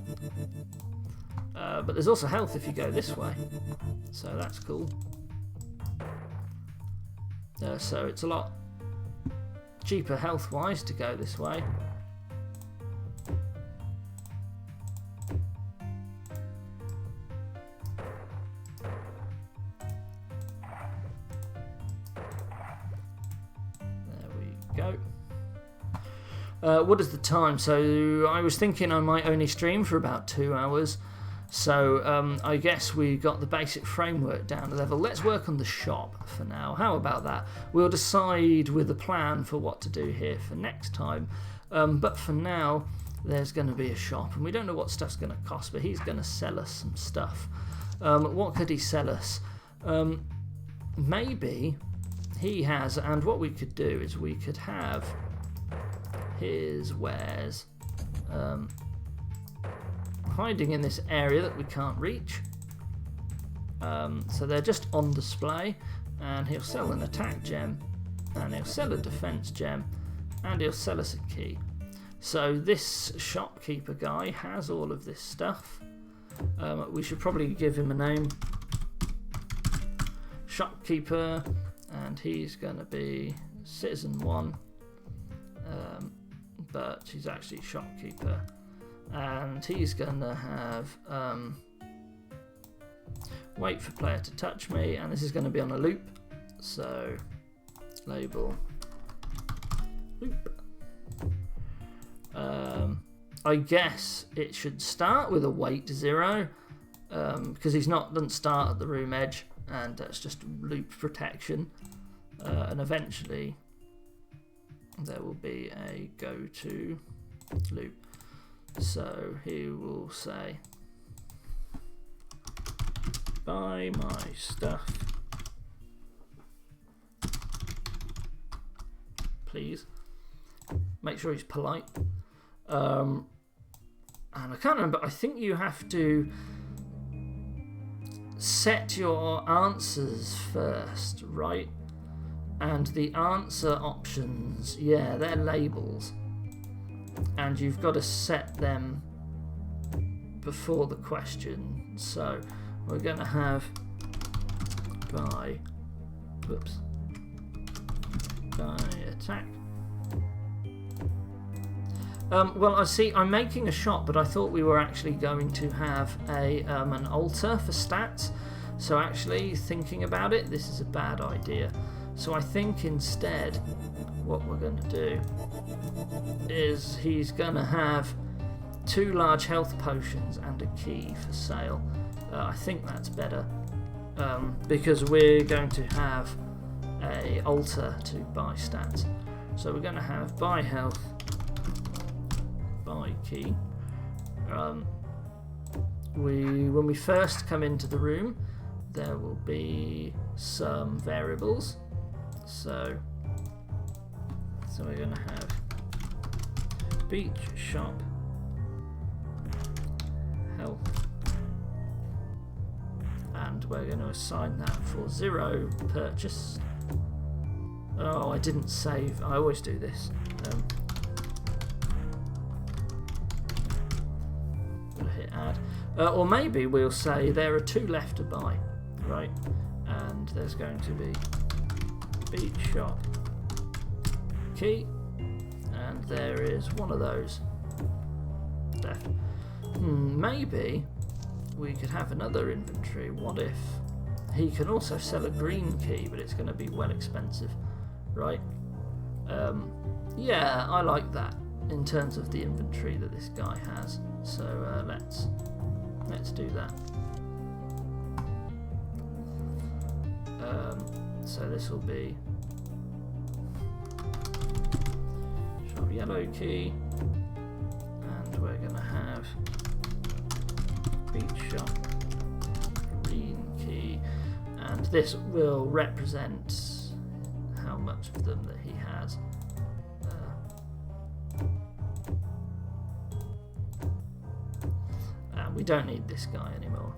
But there's also health if you go this way. So that's cool. So it's a lot cheaper health-wise to go this way. There we go. What is the time? So I was thinking I might only stream for about 2 hours. So I guess we got the basic framework down a level. Let's work on the shop for now. How about that? We'll decide with a plan for what to do here for next time. But for now, there's going to be a shop. And we don't know what stuff's going to cost, but he's going to sell us some stuff. What could he sell us? Maybe he has, and what we could do is we could have his wares hiding in this area that we can't reach. So they're just on display, and he'll sell an attack gem, and he'll sell a defense gem, and he'll sell us a key. So this shopkeeper guy has all of this stuff. We should probably give him a name. shopkeeper, and he's going to be citizen 1, but he's actually shopkeeper, and he's going to have wait for player to touch me, and this is going to be on a loop, so label loop. I guess it should start with a wait 0, because he's doesn't start at the room edge, and that's just loop protection, and eventually there will be a go to loop. So he will say, buy my stuff, please. Make sure he's polite. And I can't remember, I think you have to set your answers first, right? And the answer options, yeah, they're labels. And you've got to set them before the question. So we're going to have by attack. Well, I see I'm making a shot, but I thought we were actually going to have an alter for stats. So actually, thinking about it, this is a bad idea. So I think instead what we're going to do is he's going to have 2 large health potions and a key for sale. I think that's better, because we're going to have a alter to buy stats. So we're going to have buy health, buy key. When we first come into the room, there will be some variables. So we're going to have beach shop health, and we're going to assign that for 0 purchase. Oh, I didn't save. I always do this. Gonna hit add, or maybe we'll say there are 2 left to buy, right? And there's going to be beach shop key, and there is one of those left. Maybe we could have another inventory. What if he can also sell a green key, but it's going to be well expensive, right? Yeah, I like that in terms of the inventory that this guy has. So let's do that. So this will be shop yellow key, and we're going to have beach shop green key, and this will represent how much of them that he has. And we don't need this guy anymore.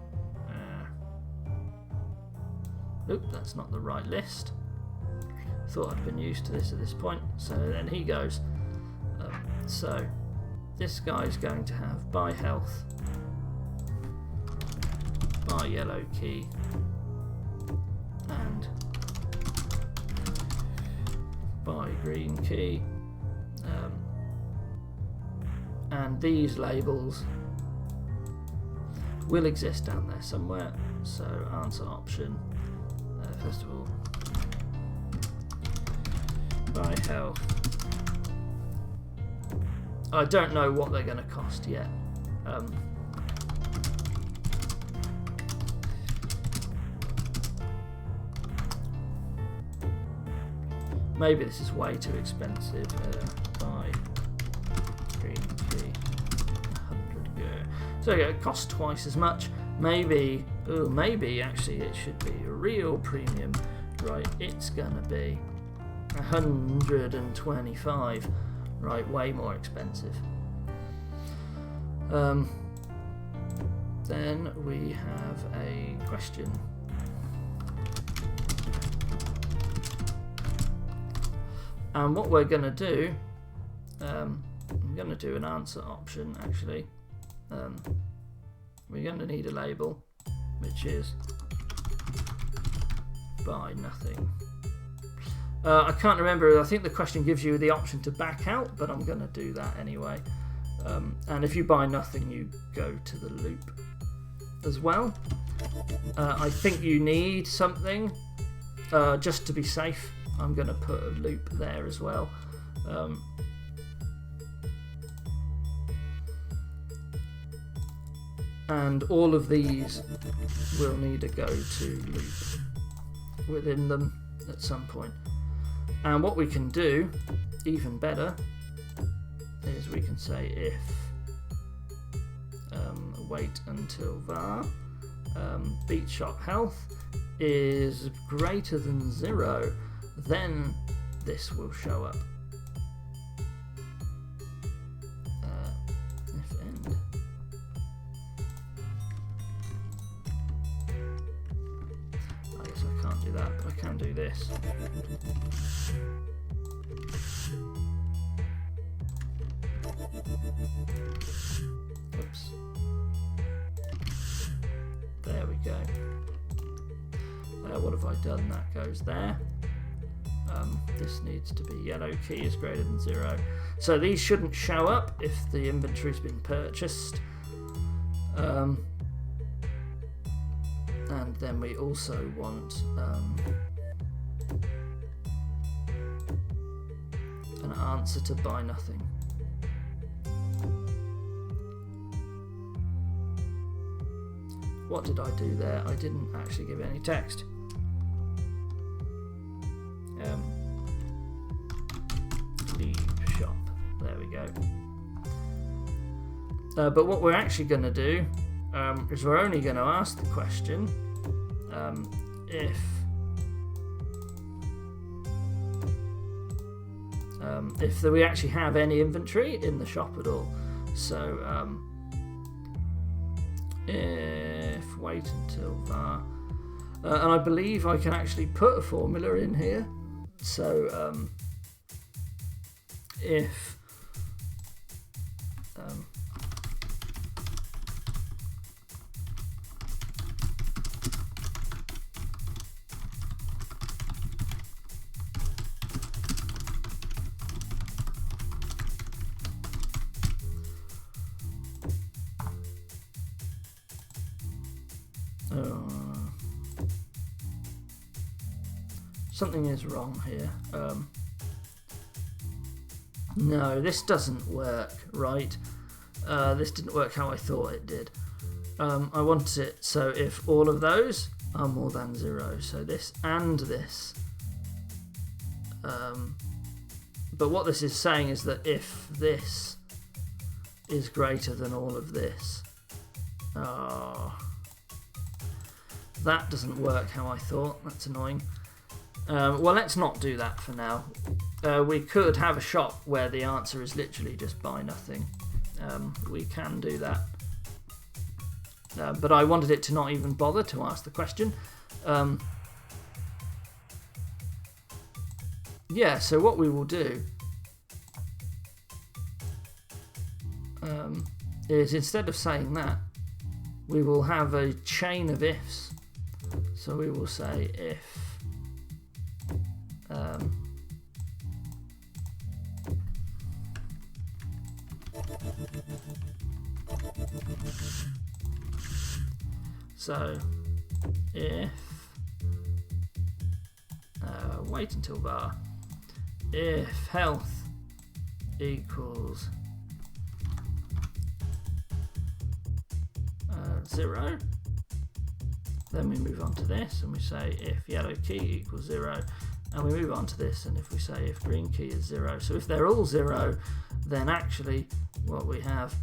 Nope, that's not the right list. Thought I'd been used to this at this point. So then he goes. So this guy's going to have buy health, buy yellow key, and buy green key. And these labels will exist down there somewhere. So answer option. First of all, buy health. I don't know what they're going to cost yet. Maybe this is way too expensive. Buy green key, 100 go. So it costs twice as much. Maybe actually it should be a real premium, right? It's gonna be 125, right? Way more expensive. Then we have a question. And what we're gonna do, I'm gonna do an answer option actually. We're going to need a label, which is buy nothing. I can't remember, I think the question gives you the option to back out, but I'm going to do that anyway. And if you buy nothing, you go to the loop as well. I think you need something just to be safe. I'm going to put a loop there as well. And all of these will need a go to loop within them at some point. And what we can do, even better, is we can say if wait until var beat shot health is greater than 0, then this will show up. If end. I guess I can't do that, but I can do this. Oops. There we go. What have I done? That goes there. This needs to be yellow key is greater than 0. So these shouldn't show up if the inventory's been purchased. And then we also want an answer to buy nothing. What did I do there? I didn't actually give any text. Leave shop. There we go. But what we're actually going to do is we're only going to ask the question if we actually have any inventory in the shop at all. So if wait until var, and I believe I can actually put a formula in here. So if something is wrong here. No, this doesn't work, right? This didn't work how I thought it did. I want it so if all of those are more than 0, so this and this. But what this is saying is that if this is greater than all of this. Oh, that doesn't work how I thought. That's annoying. Well, let's not do that for now. We could have a shop where the answer is literally just buy nothing. We can do that. But I wanted it to not even bother to ask the question. Yeah, so what we will do is instead of saying that, we will have a chain of ifs. So we will say if so if wait until var, if health equals 0, then we move on to this and we say if yellow key equals 0, and we move on to this, and if we say if green key is 0, so if they're all 0, then actually what we have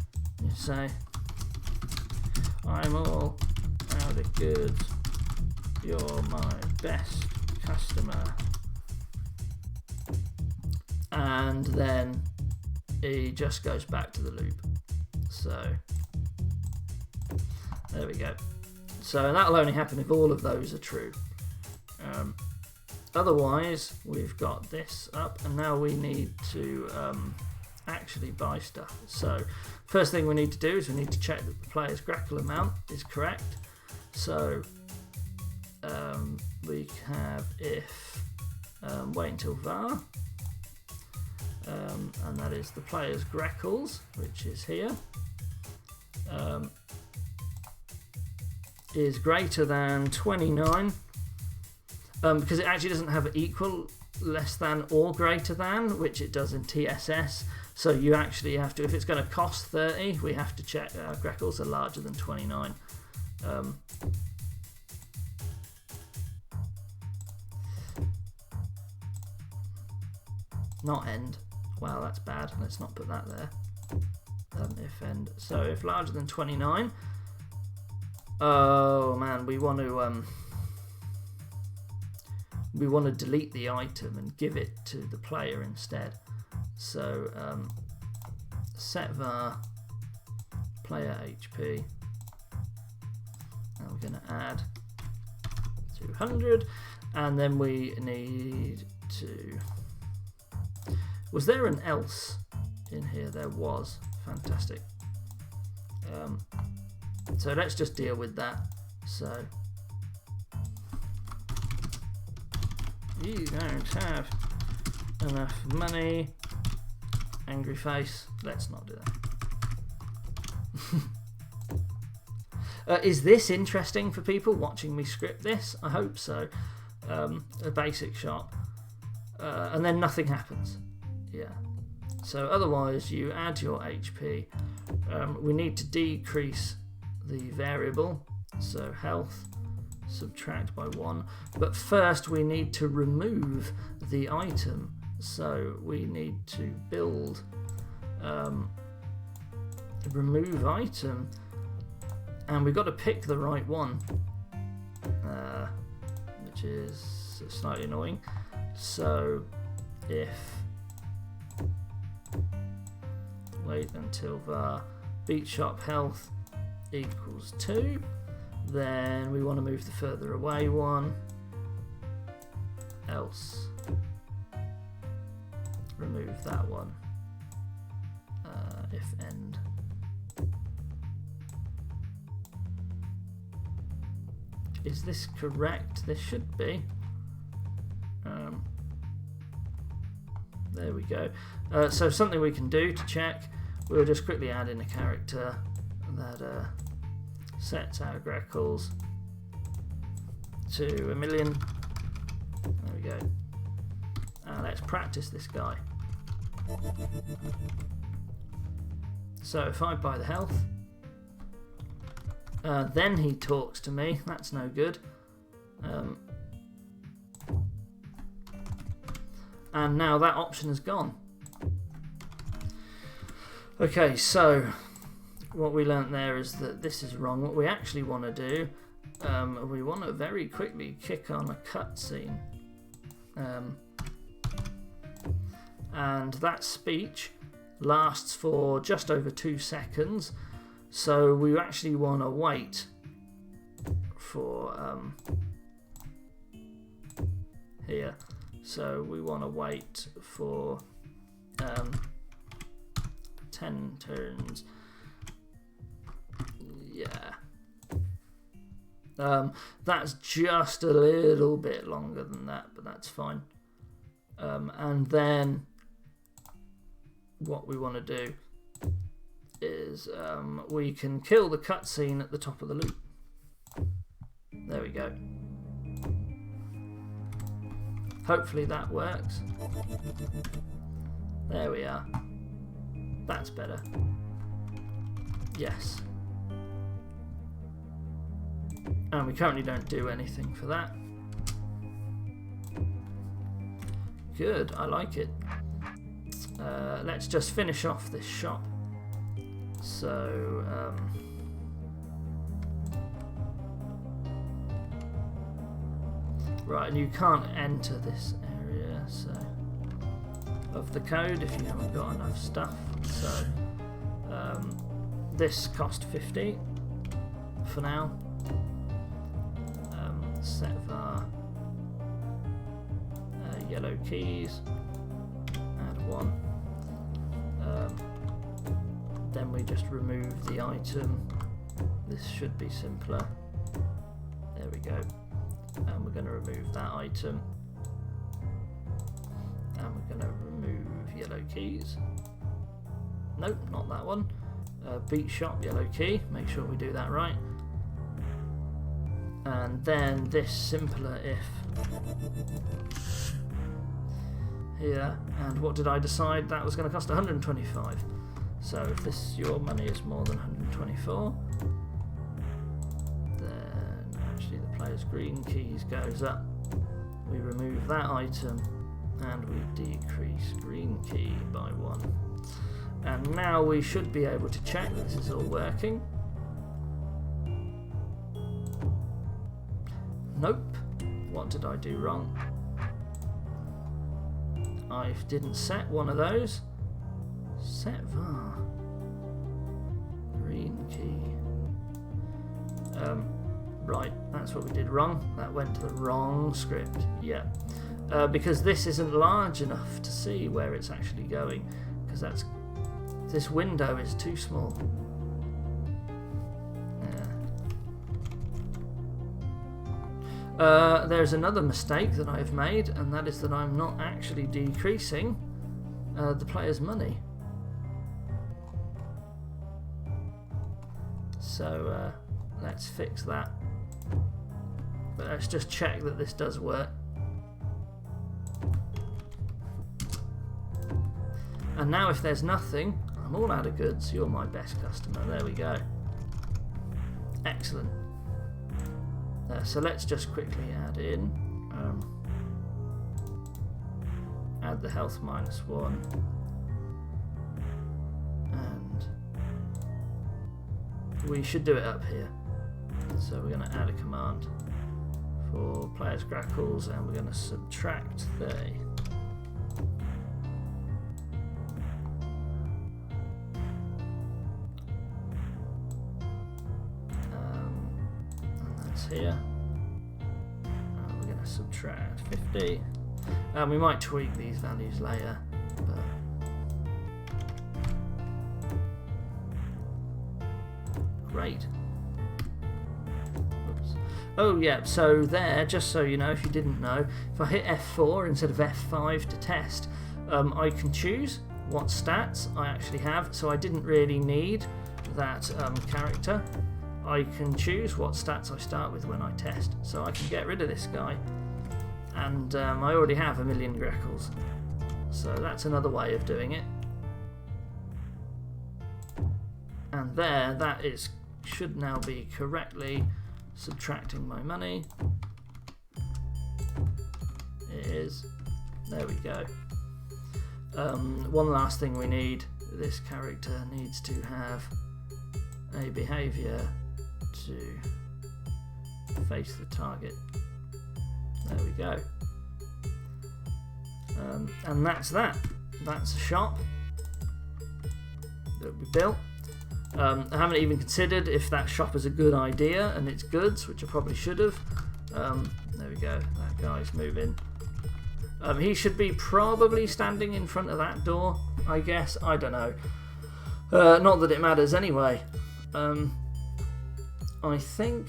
is say I'm all out of goods, you're my best customer, and then he just goes back to the loop. So there we go. So that'll only happen if all of those are true. Otherwise, we've got this up, and now we need to actually buy stuff. So first thing we need to do is we need to check that the player's grackle amount is correct. So we have if wait until var, and that is the player's Greckles, which is here, is greater than 29, because it actually doesn't have equal, less than, or greater than, which it does in TSS. So you actually have to, if it's going to cost 30, we have to check Greckles are larger than 29. Not end. Wow, that's bad. Let's not put that there. If end. So if larger than 29. Oh man, we want to delete the item and give it to the player instead. So set var player HP, and we're going to add 200, and then we need to. Was there an else in here? There was. Fantastic. So let's just deal with that. So you don't have enough money. Angry face. Let's not do that. Is this interesting for people watching me script this? I hope so. A basic shot. And then nothing happens. Yeah. So otherwise you add your HP. We need to decrease the variable. So health, subtract by 1. But first we need to remove the item. So we need to build remove item, and we've got to pick the right one, which is slightly annoying. So if wait until var beat shop health equals 2, then we want to move the further away one, else remove that one, if end. Is this correct? This should be. There we go. So something we can do to check, we'll just quickly add in a character that sets our Greckles to 1,000,000. There we go. Let's practice this guy. So if I buy the health, then he talks to me. That's no good. And now that option is gone. Okay, so what we learnt there is that this is wrong. What we actually want to do, we want to very quickly kick on a cutscene. And that speech lasts for just over 2 seconds, so we actually want to wait for here. So we want to wait for 10 turns. Yeah. That's just a little bit longer than that, but that's fine. And then what we want to do is we can kill the cutscene at the top of the loop. There we go. Hopefully that works. There we are. That's better. Yes. And we currently don't do anything for that. Good, I like it. Let's just finish off this shop. So, right, and you can't enter this area of the code if you haven't got enough stuff. So, this cost 50 for now. Set var yellow keys, add 1. Then we just remove the item. This should be simpler. There we go. and we're going to remove that item, and we're going to remove yellow keys. Nope, not that one. Beat shop, yellow key, make sure we do that right. And then this simpler if here, and what did I decide? That was going to cost 125. So if your money is more than 124, then actually the player's green keys goes up. We remove that item and we decrease green key by 1. And now we should be able to check this is all working. Nope. What did I do wrong? I didn't set one of those. Set var. Green key. Right, that's what we did wrong. That went to the wrong script. Yeah. Because this isn't large enough to see where it's actually going. Because this window is too small. There's another mistake that I've made, and that is that I'm not actually decreasing the player's money. So let's fix that. But let's just check that this does work. And now if there's nothing, I'm all out of goods. You're my best customer. There we go. Excellent. So let's just quickly add in, add the health -1, and we should do it up here. So we're going to add a command for players' grackles, and we're going to subtract 30. Here, we're going to subtract 50, and we might tweak these values later, but great. Oops. Oh yeah, so there, just so you know, if you didn't know, if I hit F4 instead of F5 to test, I can choose what stats I actually have, so I didn't really need that character. I can choose what stats I start with when I test, so I can get rid of this guy, and I already have 1,000,000 grackles, so that's another way of doing it. And there, that should now be correctly subtracting my money. It is. There we go. One last thing we need, this character needs to have a behaviour to face the target. There we go. And that's that. That's a shop that we built. I haven't even considered if that shop is a good idea and its goods, which I probably should have. There we go. That guy's moving. He should be probably standing in front of that door, I guess. I don't know. Not that it matters anyway. I think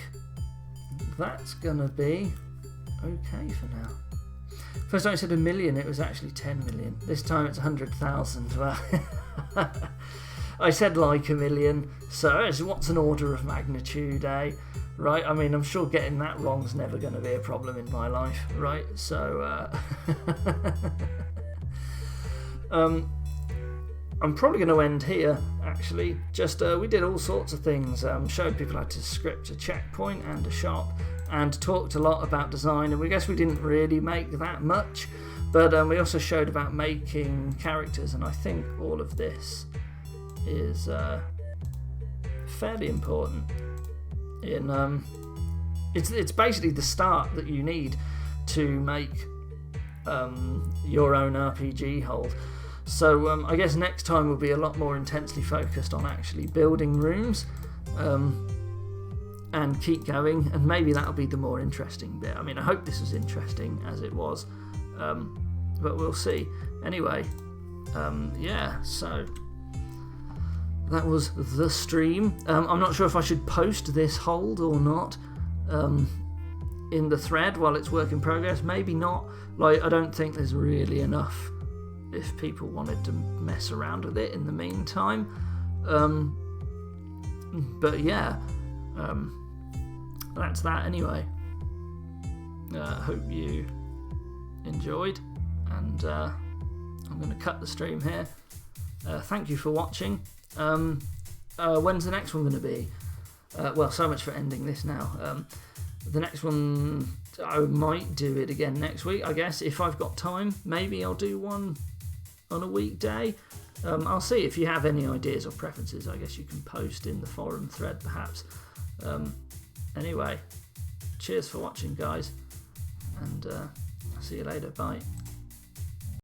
that's gonna be okay for now. First time I said 1,000,000, it was actually 10 million. This time it's 100,000. Well, I said like 1,000,000, so what's an order of magnitude, eh? Right? I mean, I'm sure getting that wrong's never going to be a problem in my life, right? So, I'm probably going to end here, actually. Just, we did all sorts of things. Showed people how to script a checkpoint and a shop, and talked a lot about design, and we guess we didn't really make that much, but we also showed about making characters, and I think all of this is fairly important. It's basically the start that you need to make your own RPG hold. So I guess next time we'll be a lot more intensely focused on actually building rooms and keep going, and maybe that'll be the more interesting bit. I mean, I hope this was interesting as it was, but we'll see. Anyway, yeah, so that was the stream. I'm not sure if I should post this hold or not. in the thread while it's work in progress. Maybe not. Like, I don't think there's really enough if people wanted to mess around with it in the meantime. But yeah, that's that anyway. Hope you enjoyed, and I'm going to cut the stream here. Thank you for watching. When's the next one going to be? Well, so much for ending this now. The next one, I might do it again next week, I guess, if I've got time. Maybe I'll do one on a weekday. I'll see. If you have any ideas or preferences, I guess you can post in the forum thread perhaps. Anyway, cheers for watching, guys, and I'll see you later. Bye.